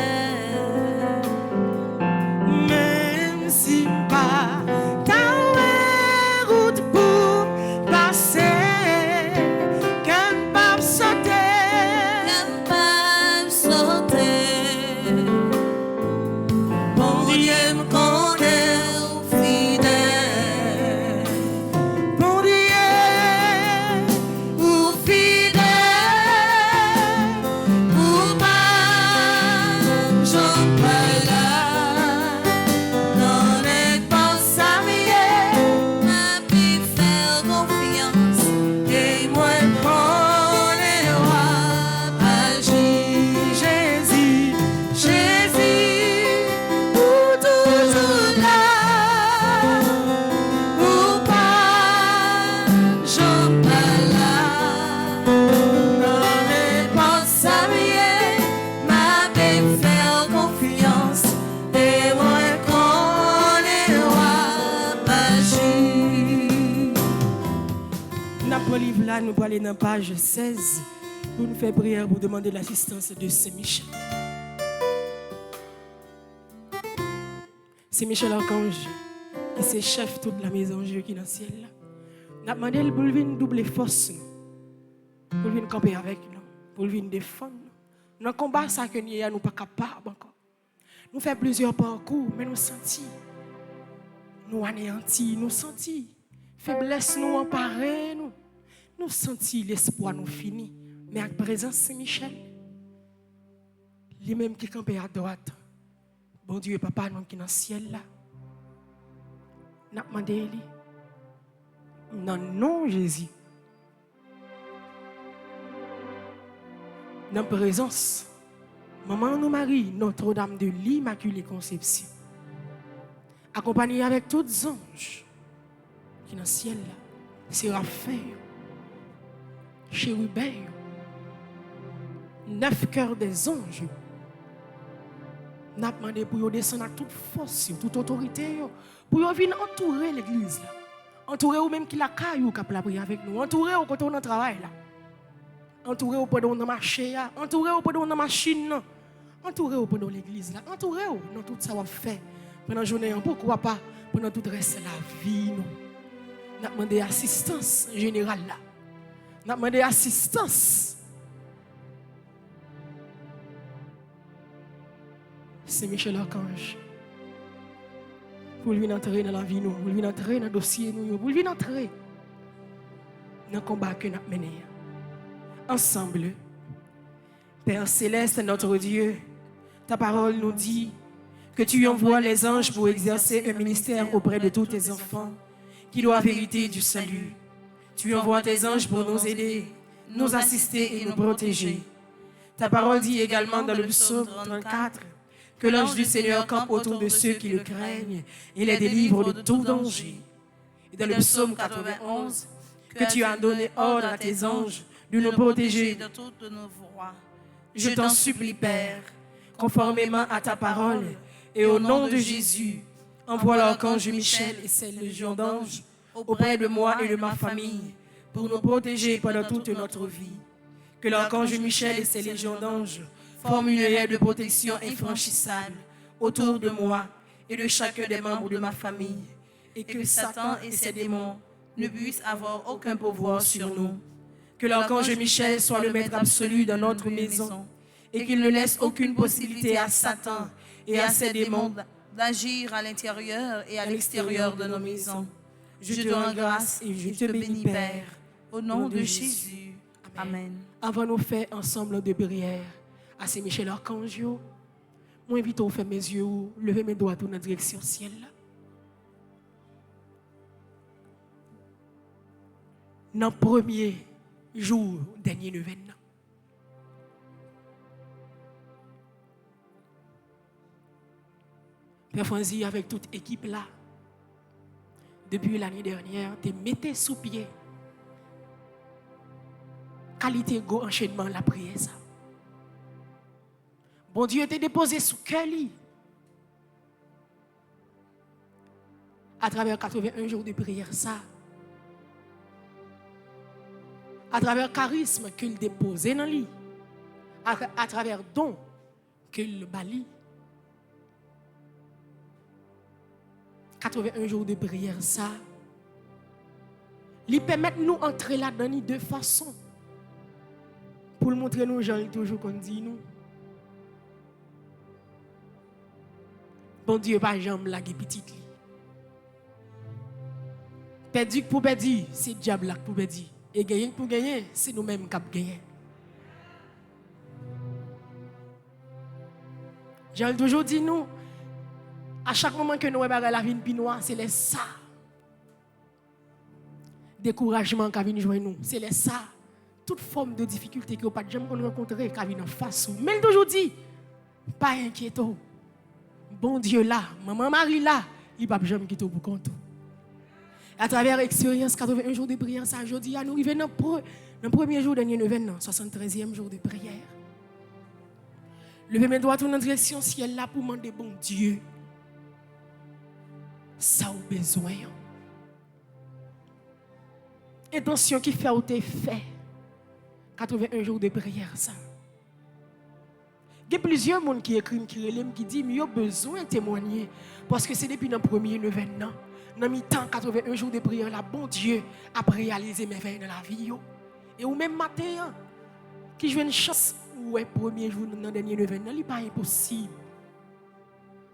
même si pas ta route pour passer, qu'un pas sauter, Qu'un pas sauter, bon Dieu me connaît fidèle. bon Dieu, Ou fidèle, ou pas, j'en parle là. Non, n'est pas s'habiller, ma vie faire confiance. Et moi, prenez roi, agir. Jésus, Jésus, pour toujours là, ou pas, j'en parle là. Non, n'est pas s'habiller, ma vie faire confiance. Et moi, connais roi, agir. Dans le livre là, nous allons aller dans la page 16 pour nous faire prière pour demander l'assistance de Saint-Michel. Saint-Michel Archange, qui c'est chef de toute la maison Dieu qui est dans le ciel là. Nous avons demandé pour venir doubler force, pour venir camper avec nous, pour venir défendre nous. Dans le combat, ça que nous sommes pas capables encore. Nous faisons plusieurs parcours, mais nous sentons, nous anéantis, nous sentons, faiblesse nous emparer, nous sentons l'espoir nous fini. Mais à présent, Saint-Michel, lui-même qui campait à droite, bon Dieu, papa, nous qui est dans le ciel là, nous avons demandé, dans le nom de Jésus, dans la présence, maman nous Marie, Notre-Dame de l'Immaculée Conception, accompagnée avec tous les anges qui sont dans le ciel là, Séraphin, chérubins, 9 cœurs des anges. Nous avons demandé pour descendre à toute force, toute autorité, pour venir entourer l'église là. Entourer ou même qui la caille ou qui la prière avec nous. Entourer au côté de notre travail là. Entourer au pendant notre marché là. Entourer au pendant notre machine là. Entourer au pendant l'église là. Entourer dans tout ça qu'on fait. Pendant la journée, pourquoi pas pendant tout le reste de la vie nous. Nous avons demandé assistance générale là. Nous avons demandé assistance. C'est Michel Archange. Pour lui entrer dans la vie, nous, pour lui entrer dans le dossier, nous, pour lui entrer dans le combat que nous avons mené. Ensemble, Père Céleste, notre Dieu, ta parole nous dit que tu envoies les anges pour exercer un ministère auprès de tous tes enfants qui doivent hériter du salut. Tu envoies tes anges pour nous aider, nous assister et nous protéger. Ta parole dit également dans le psaume 34 que l'ange du Seigneur campe autour de ceux qui le craignent et les délivre de tout danger. Et dans le psaume 91, que tu as donné ordre à tes anges de nous protéger de toutes nos voies. Je t'en supplie, Père, conformément à ta parole et au nom de Jésus, Envoie l'archange Michel et ses légions d'anges auprès de moi et de ma famille pour nous protéger pendant toute notre vie. Que l'archange Michel et ses légions d'anges forment une haie de protection infranchissable autour de moi et de chacun des membres de ma famille, et que Satan et ses démons ne puissent avoir aucun pouvoir sur nous. Que l'archange Michel soit le maître absolu dans notre maison et qu'il ne laisse aucune possibilité à Satan et à ses démons d'agir à l'intérieur et à l'extérieur de nos maisons. Je te rends grâce et je te bénis, Père, Au nom de Jésus. Amen. Avant nous faire ensemble de prières à Saint-Michel Archange, moi invite à faire mes yeux, lever mes doigts dans la direction ciel. Dans le premier jour dernier neuvaine. Père Franzi, avec toute équipe là, depuis l'année dernière, te mettez sous pied. Qualité go enchaînement la prière ça. Bon Dieu t'a déposé sous cœur à travers 81 jours de prière ça. À travers le charisme qu'il dépose dans lui, à travers don qu'il bali. 81 jours de prière ça. Lui permettre nous entrer là-dedans de façon pour le montrer nous gens toujours qu'on dit nous. Bon Dieu pas jambe la petite li. Perdu pour perdu, c'est diable là pour perdu. Et gagner pour gagner, c'est nous-mêmes qui gagnons. J'ai toujours dit nous, à chaque moment que nous voyons la vie pinoise, c'est les ça. Découragement qui vient joindre nous, c'est les ça. Toute forme de difficulté que vous n'avez pas jamais rencontré, qui vient en face. Mais toujours dit, pas inquiétez-vous. Bon Dieu là, maman Marie là, il ne va jamais quitter pour compte. À travers l'expérience 81 jours de prière, ça aujourd'hui, nous arrivons dans le premier jour dernier neuvaine, 73e jour de prière. Levez mes doigts dans la direction ciel là pour demander bon Dieu. Ça a besoin. Intention qui fait ou t'es fait. 81 jours de prière ça. Il y a plusieurs personnes qui écrivent, qui disent qu'il y a besoin de témoigner. Parce que c'est depuis le premier neuvaine. Dans le temps 81 jours de prière, là, bon Dieu a réalisé mes veilles dans la vie. Et ou même matin, qui joue une chance, ouais, premier jour dans le dernier neuvaine, ce n'est pas impossible.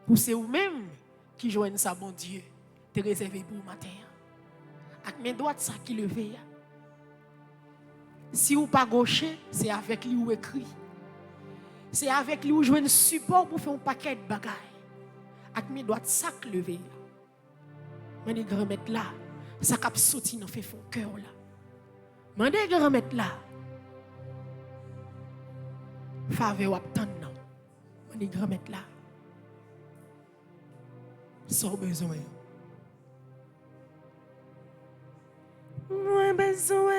Pour c'est vous-même qui joignent ça, bon Dieu, te réservé pour matin. Avec mes doigts, ça qui levé. Si vous pas gaucher, c'est avec lui ou écrit. C'est avec lui où je veux un support pour faire un paquet de bagailles. Avec mes doigts, ça qui levé. Je vais remettre là. Ça cap sauté dans fait fond cœur là. Je vais remettre là. Faveur ou attendre non. Je vais remettre là. Sans besoin. Moi besoin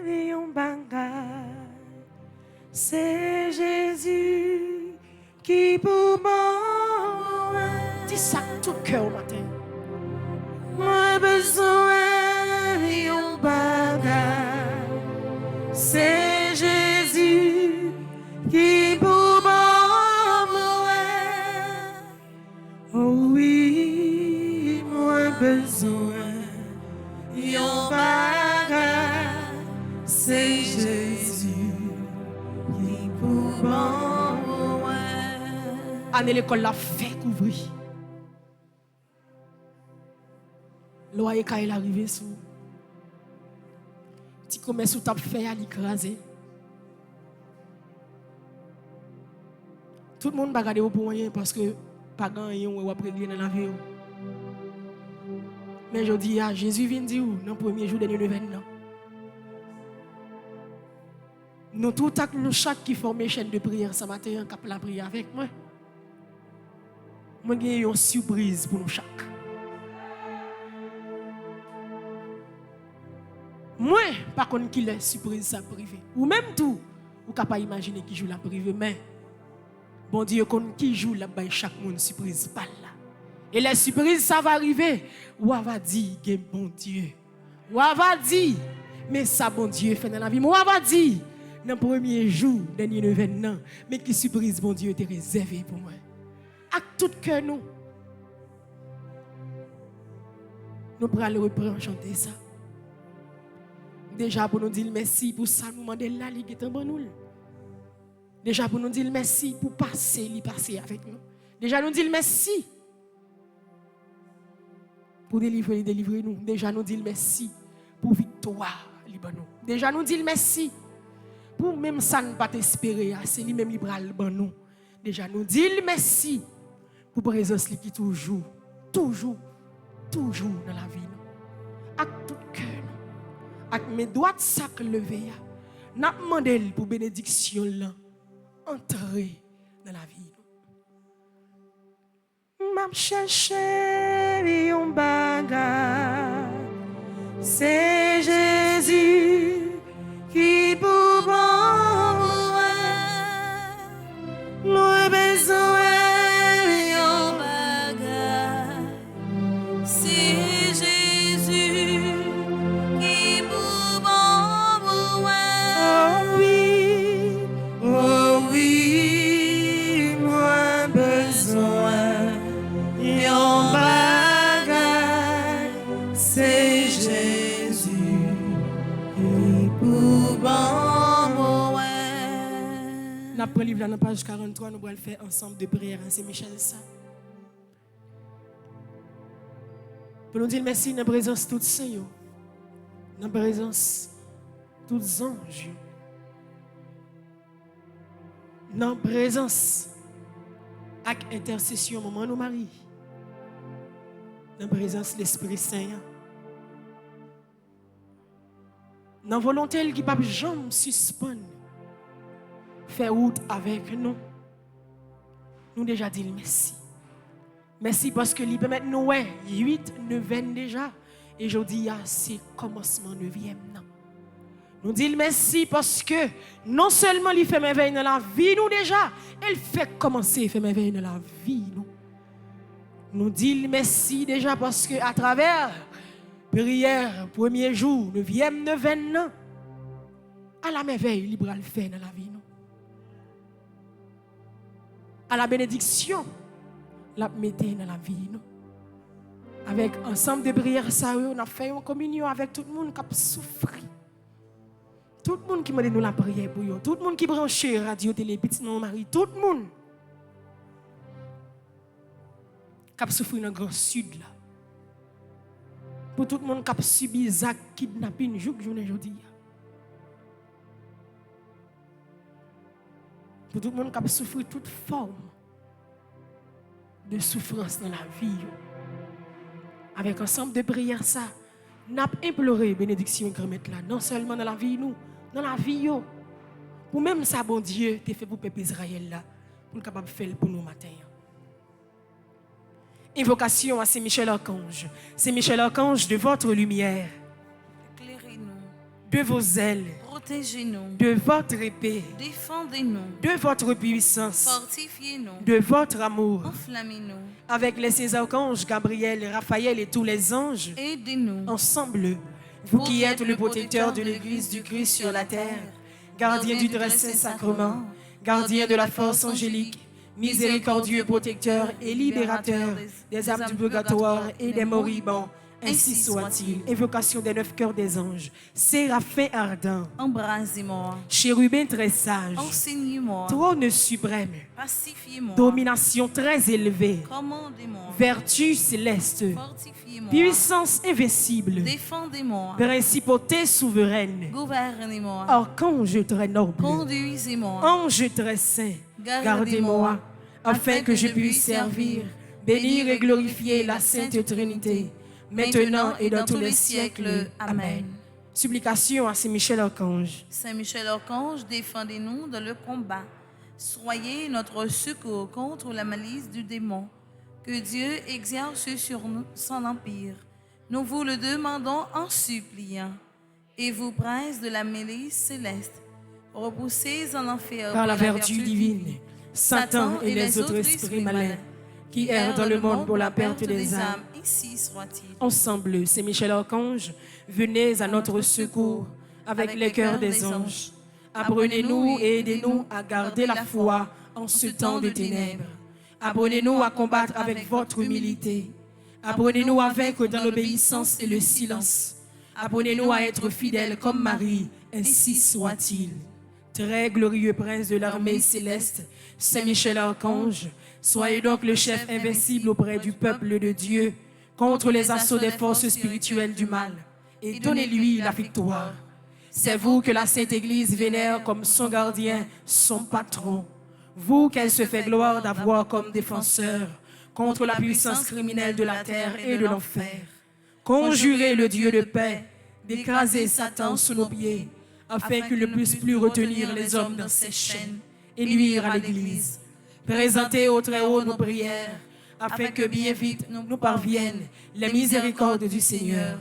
d'un bagage. C'est Jésus qui pour moi. Dis ça tout cœur matin. Moi besoin d'un bagage. C'est Jésus qui pour moi. Oh oui, moi besoin d'un bagage. C'est Jésus qui pour moi. Année l'école la fait couvrir. Loyer quand il arrivé sous petit commerce sous tap fait à l'écraser. Tout le monde va regarder pour rien parce que pas gagné ou après régler dans la vie. Mais je dis à Jésus vient dire dans le premier jour de l'événement. Nous tout nous chaque qui forme chaîne de prière ce matin cap la prière avec moi. Moi j'ai une surprise pour nous chaque. Moi, par contre, qui est surprise ça privé. Ou même tout, ou capable imaginer qui joue la privé, mais bon Dieu, qui joue là-bas, chaque monde surprise pas là. Et les surprises, ça va arriver. Ou va dire, bon Dieu. Ou va dire, mais ça, bon Dieu, fait dans la vie. Ou va dire, dans le premier jour, dernier événement, mais qui surprise, bon Dieu, était réservé pour moi. À tout cœur, nous pourrons reprendre chanter ça. Déjà pour nous dire merci pour ça, nous demander la ligue est en bon nous. Déjà pour nous dire merci pour passer avec nous. Déjà nous dire merci pour délivrer nous. Déjà nous dire merci pour victoire Libanon. Déjà nous dire merci pour même ça ne pas t'espérer, c'est lui-même libéral nous. Déjà nous dire merci pour présence qui toujours dans la vie nous. À tout cœur. Avec mes doigts de sac levés, n'a demandé pour bénédiction là entrer dans la vie. M'a cherché un bagage, c'est Jésus qui pour moi nous besoin un bagage, c'est Jésus. Après le livre dans la page 43, nous allons le faire ensemble de prières. C'est Michel ça. Pour nous dire merci dans la présence de tous saints, dans la présence de tous les anges, dans la présence avec intercession, maman nous Marie, dans la présence de l'Esprit Saint, dans la volonté qui ne peut jamais suspendre. Faire route avec nous. Nous déjà dit merci. Merci parce que lui permet nous 8, 9 déjà. Et je dis c'est commencement 9e. Nous disons merci parce que non seulement il fait merveille dans la vie nous déjà, il fait commencer faire merveille dans la vie nous. Nous disons merci déjà parce que à travers prière premier jour, 9e, 9e, à la merveille il va le faire dans la vie nous. À la bénédiction, la mettez dans la vie. Nous. Avec ensemble de prières, ça, on a fait une communion avec tout le monde qui a souffert. Tout le monde qui m'a donné la prière pour eux. Tout le monde qui branche radio, télé, petit nom Marie. Tout le monde qui a souffert dans le grand sud. Là. Pour tout le monde qui a subi Zach kidnapping, journée aujourd'hui. Pour tout le monde qui a souffert toute forme de souffrance dans la vie. Avec ensemble de prières, ça, nous avons imploré bénédiction et là, non seulement dans la vie, nous, dans la vie. Pour même ça, bon Dieu, tu fait pour le peuple Israël là, pour capable faire pour nous matin. Invocation à Saint-Michel Archange. Saint-Michel Archange, de votre lumière, éclairez-nous, de vos ailes, protégez-nous, de votre épée, défendez-nous, de votre puissance, fortifiez-nous, de votre amour, enflammez-nous, avec les saints archanges, Gabriel, Raphaël et tous les anges, aidez-nous, ensemble, vous qui êtes le protecteur de l'Église du Christ sur la terre, gardien du très saint sacrement, gardien de la force angélique, miséricordieux protecteur et libérateur des âmes du purgatoire et des moribonds, ainsi soit-il. Évocation des 9 cœurs des anges. Séraphin ardent. embrasez-moi, Chérubin très sage. enseignez-moi, Trône suprême. pacifiez-moi, Domination très élevée. commandez-moi, Vertu céleste. fortifiez-moi, Puissance invincible. défendez-moi, Principauté souveraine. gouvernez-moi, Archange très noble. conduisez-moi, Ange très saint. Gardez-moi. Afin que je puisse servir, bénir et glorifier la Sainte Trinité. Maintenant et dans tous les siècles. Amen. Supplication à Saint-Michel Archange. Saint Michel Archange, défendez-nous dans le combat. Soyez notre secours contre la malice du démon. Que Dieu exerce sur nous son empire. Nous vous le demandons en suppliant. Et vous prince de la milice céleste, repoussez en enfer Par la vertu divine, Satan et les autres esprits malins, qui errent dans le monde pour la perte des âmes. Ici soit-il. Ensemble, Saint Michel Archange, venez à notre secours avec les cœurs des anges. Apprenez-nous et aidez-nous à garder la foi en ce temps de ténèbres. Apprenez-nous à combattre avec votre humilité. Apprenez-nous à vaincre dans l'obéissance et le silence. Apprenez-nous à être fidèles comme Marie, ainsi soit-il. Très glorieux prince de l'armée céleste, Saint Michel Archange, soyez donc le chef invincible auprès du peuple de Dieu contre les assauts des forces spirituelles du mal, et donnez-lui la victoire. C'est vous que la Sainte Église vénère comme son gardien, son patron. Vous qu'elle se fait gloire d'avoir comme défenseur contre la puissance criminelle de la terre et de l'enfer. Conjurez le Dieu de paix d'écraser Satan sous nos pieds, afin qu'il ne puisse plus retenir les hommes dans ses chaînes et nuire à l'Église. Présentez au Très-Haut nos prières, afin que bien vite nous parviennent les miséricordes du Seigneur.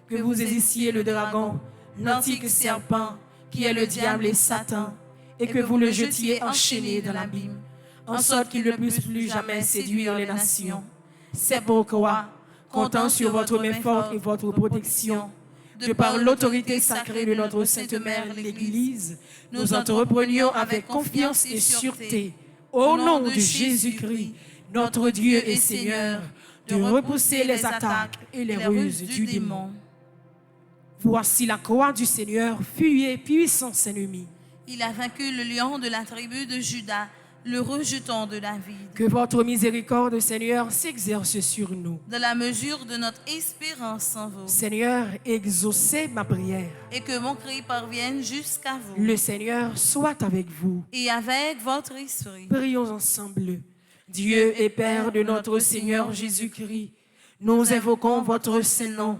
Que vous hésitiez le dragon, l'antique serpent, qui est le diable et Satan, et que vous le jetiez enchaîné dans l'abîme, en sorte qu'il ne puisse plus jamais séduire les nations. C'est pourquoi, comptant sur votre main forte et votre protection, de par l'autorité sacrée de notre Sainte Mère, l'Église, nous entreprenions avec confiance et sûreté, au nom de Jésus-Christ, notre Dieu et Seigneur, de repousser les attaques et les ruses du démon. Voici la croix du Seigneur, fuyez puissants ennemis. Il a vaincu le lion de la tribu de Juda, le rejeton de David. Que votre miséricorde, Seigneur, s'exerce sur nous. De la mesure de notre espérance en vous. Seigneur, exaucez ma prière. Et que mon cri parvienne jusqu'à vous. Le Seigneur soit avec vous. Et avec votre esprit. Prions ensemble. Dieu et Père de notre Seigneur Jésus-Christ, nous invoquons votre saint nom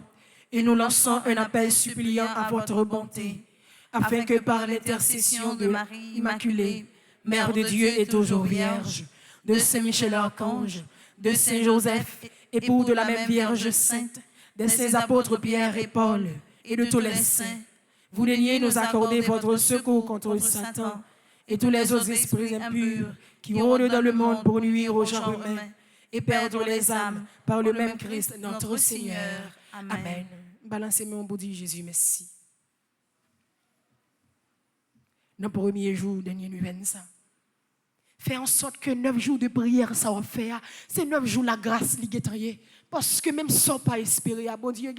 et nous lançons un appel suppliant à votre bonté, afin que par l'intercession de Marie Immaculée, Mère de Dieu et toujours Vierge, de Saint Michel Archange, de Saint Joseph, époux de la même Vierge Sainte, de saints apôtres Pierre et Paul, et de tous les saints, vous daigniez nous accorder votre secours contre Satan et tous les autres esprits impurs qui rôdent dans le monde pour nuire aux gens humains et perdre les âmes par le même Christ notre Seigneur. Amen. Balancez-moi au bout de Jésus, merci. Dans le premier jour, dernier nuit, ça. Fais en sorte que 9 jours de prière, ça va faire. C'est 9 jours la grâce, li parce que même sans pas espérer, bon Dieu,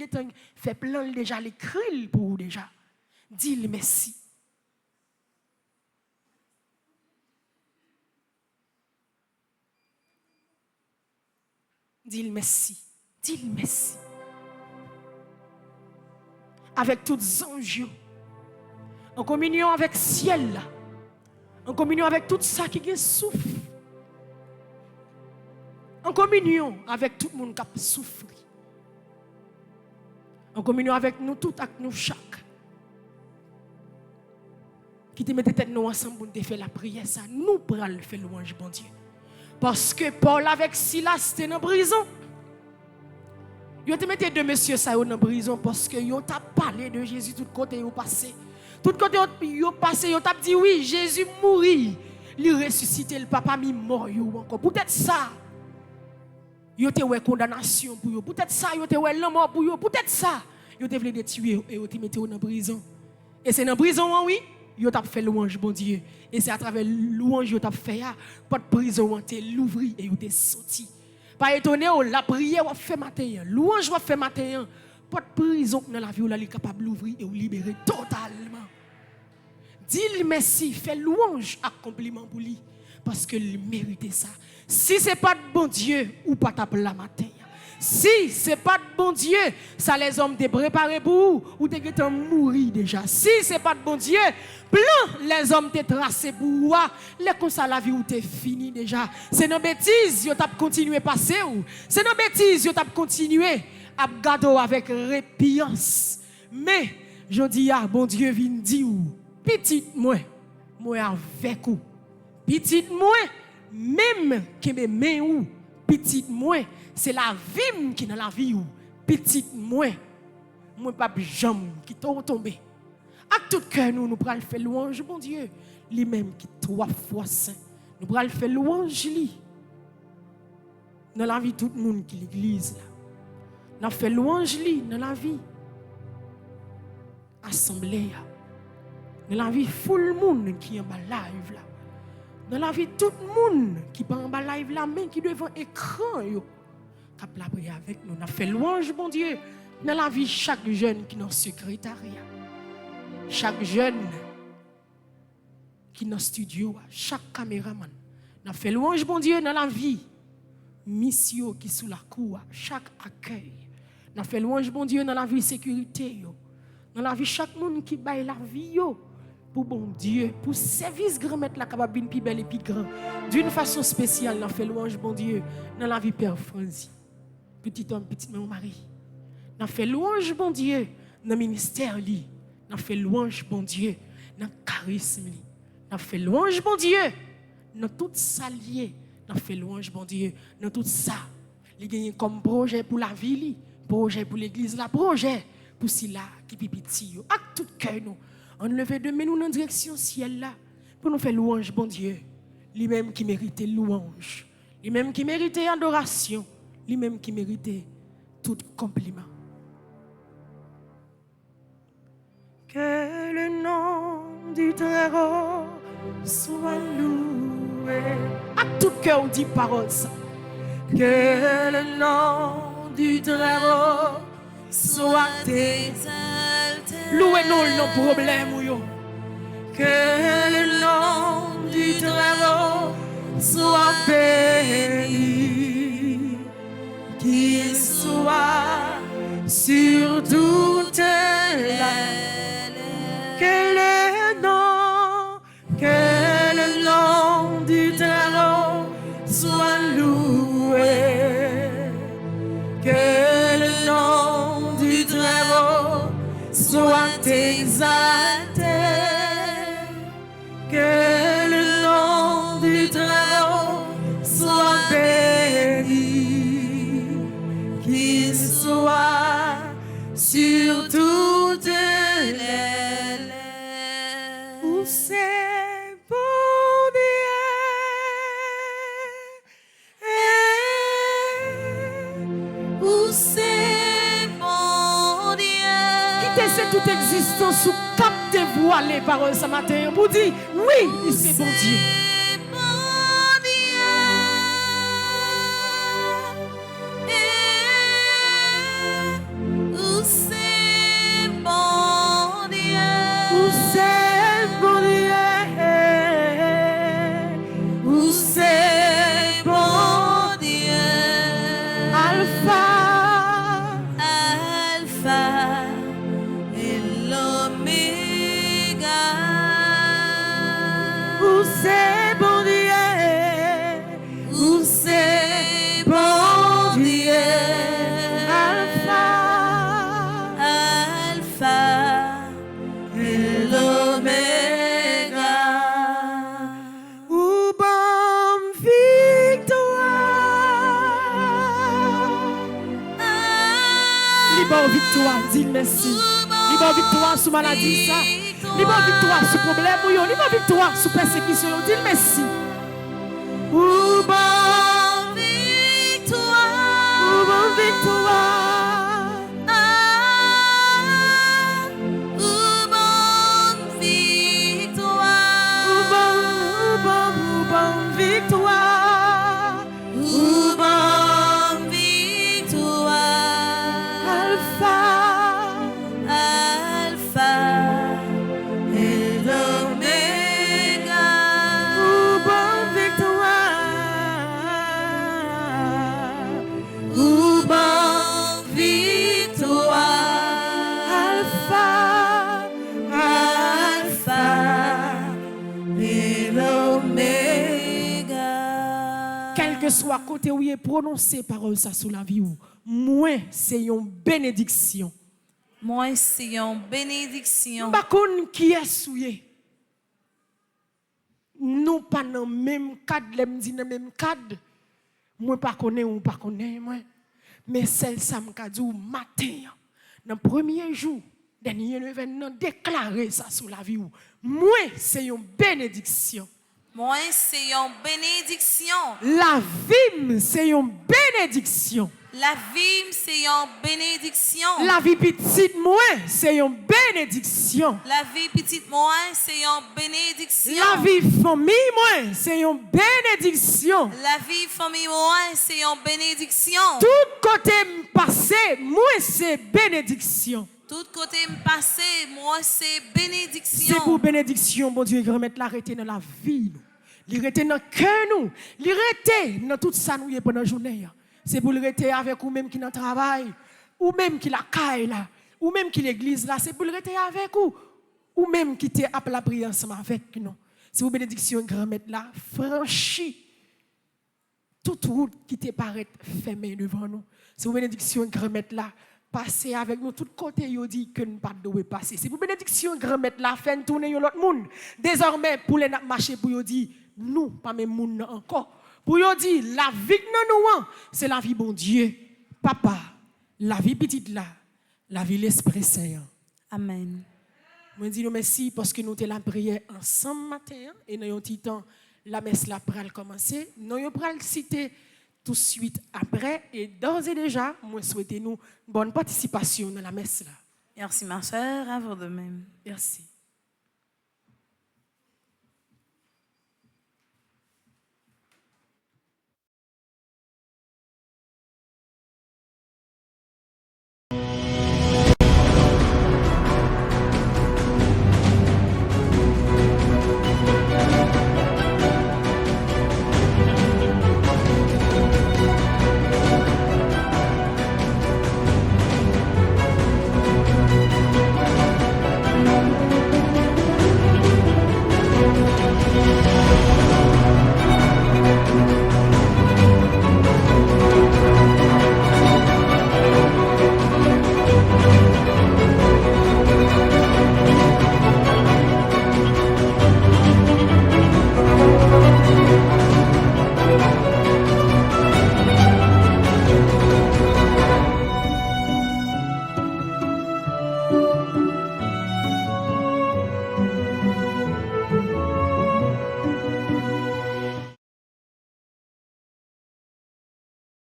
fait plein déjà les cris pour vous déjà. Dis-le merci. Dis-le merci. Dis-le merci. Avec toutes les anges, en communion avec le ciel, en communion avec tout ça qui souffre, en communion avec tout le monde qui souffre, en communion avec nous tous, avec nous chaque, qui te mette tête nous ensemble pour te faire la prière, ça nous pourrons le faire louange, bon Dieu. Parce que Paul avec Silas était en prison. Ils te mettent deux messieurs ça en prison parce que ils ont parlé de Jésus tout côté ils passé. Tout côté ils ont passé, ils ont dit oui, Jésus mourit, il ressuscité, le papa mi mort encore. Peut-être ça. Ils ont eu condamnation pour eux. Peut-être ça, ils ont eu la mort pour eux. Peut-être ça. Ils ont voulu tuer et ils ont mis en prison. Et c'est dans prison oui, ils ont fait louange bon Dieu. Et c'est à travers louange ils ont fait pas de prison ils ont l'ouvri et ils ont sorti. Pas étonné, la prière va faire matin, louange va faire matin. Pas de prison dans la vie où elle est capable d'ouvrir et de libérer totalement. Dis-le merci, fais louange à compliment pour lui parce qu'il mérite ça. Si ce n'est pas de bon Dieu, ou pas taper la matin. Si ce n'est pas de bon Dieu, ça les hommes te préparé pour ou te sont mourir déjà. Si ce n'est pas de bon Dieu, plein les hommes te tracé pour ou les comme ça la vie ou te fini déjà. C'est nos bêtises, yo t'a continuer passer ou c'est nos bêtises, yo t'a continuer à garder avec répiance. Mais je dis bon Dieu vient dire petite moi avec vous. Petite moi même qui me met ou petite moi c'est la vie qui dans la vie ou petite moi pas jambe qui tomber à tout cœur nous pral faire louange bon Dieu lui même qui 3 fois saint nous pral faire louange lui dans la vie tout le monde qui l'église là. N'a fait louange li dans la vie assemblée là. Dans la vie full monde qui en bas live là. Dans la vie tout le monde qui pas en bas live là mais qui devant écran yo. Cap la prière avec nous. N'a fait louange bon Dieu dans la vie chaque jeune qui dans secrétariat. Chaque jeune qui dans studio, chaque caméraman. N'a fait louange bon Dieu dans la vie mission qui sous la cour, chaque accueil. N'a fait louange bon Dieu dans la vie sécurité yo. Dans la vie chaque monde qui baille la vie yo pour bon Dieu, pour service grand mettre la capable plus belle et plus grand. D'une façon spéciale, n'a fait louange bon Dieu dans la vie Père Franzi. Petit homme, petite maman Marie. N'a fait louange bon Dieu dans le ministère li. N'a fait louange bon Dieu dans le charisme li. N'a fait louange bon Dieu dans tout ça lié. N'a fait louange bon Dieu dans tout ça. Il gagne comme projet pour la vie li, projet pour l'église la, projet pour si là qui pipiti yo. Avec tout cœur nous, on lever de nous dans direction ciel là pour nous faire louange bon Dieu. Lui-même qui méritait louange, lui-même qui méritait adoration, lui-même qui méritait tout compliment. Que le nom du Très-Haut soit loué. À tout cœur, on dit parole ça. Que le nom du Très-Haut soit exalté. Louez-nous le problème ou yo. Que le nom du Très-Haut soit béni. Qu'il soit sur toute la. Que le nom du Très-Haut soit loué. Que le nom du Très-Haut soit exalté. Que le nom du Très-Haut soit béni. Qu'il soit sur toutes les. C'est bon Dieu. Où c'est bon Dieu. Quittez cette toute existence sous cap dévoilé par ce matin pour dire oui, c'est bon Dieu. Victoire, dis merci. Libre victoire sous maladie, ça. Libre victoire sous problème, libre victoire sous persécution, dis merci. Ou bon victoire, ou bon victoire. Ou bon victoire, ou bon victoire. Ou bon victoire. Alpha et l'Oméga. Ou bon victoire. Ou bon victoire. Alpha et l'Oméga. Quel que soit côté où il est prononcé parole ça sous la vie ou moi c'est une bénédiction. Moi, c'est une bénédiction. Bakoun qui est souillé. Nous pas dans le même cadre, les me dit dans le même cadre. Moi pas connais ou pas connais moi. Mais celle ça me dit matin dans le premier jour dernier événement déclarer ça sous la vie ou moi c'est une bénédiction. Moi, c'est une bénédiction. La vie, c'est une bénédiction. La vie, c'est une bénédiction. La vie petite, moi, c'est une bénédiction. La vie petite moi, c'est une bénédiction. La vie famille, moi, c'est une bénédiction. La vie famille moi, c'est une bénédiction. Tout côté passé, moi, c'est bénédiction. Tout côté me passé, moi, c'est bénédiction. C'est pour bénédiction, bon Dieu, il remettre l'arrêté dans la vie. Il rester dans le cœur, nous. Il rester dans tout ça, nous, pendant la journée. C'est pour le rester avec ou même qui dans le travail, ou même qui la caille là, ou même qui l'église là. C'est pour le rester avec ou même qui t'est appelé à prier ensemble avec nous. C'est pour bénédiction, grand-mère là, franchi toute route qui te paraît fermée devant nous. C'est pour bénédiction, grand-mère là, passer avec nous tout côté, il dit que nous ne pouvons pas passer. C'est pour bénédiction, grand-mère là, faire tourner l'autre monde. Désormais, pour les marcher, pour dire, nous, pas même monde encore. Pour lui dire, la vie que nous, c'est la vie bon Dieu. Papa, la vie petite là, la vie l'Esprit Saint. Amen. Je dis merci parce que nous avons la prière ensemble matin et nous avons un petit temps, la messe là pour commencer. Nous allons citer tout de suite après et d'ores et déjà, moi souhaitez nous bonne participation dans la messe là. Merci ma soeur, à vous de même. Merci.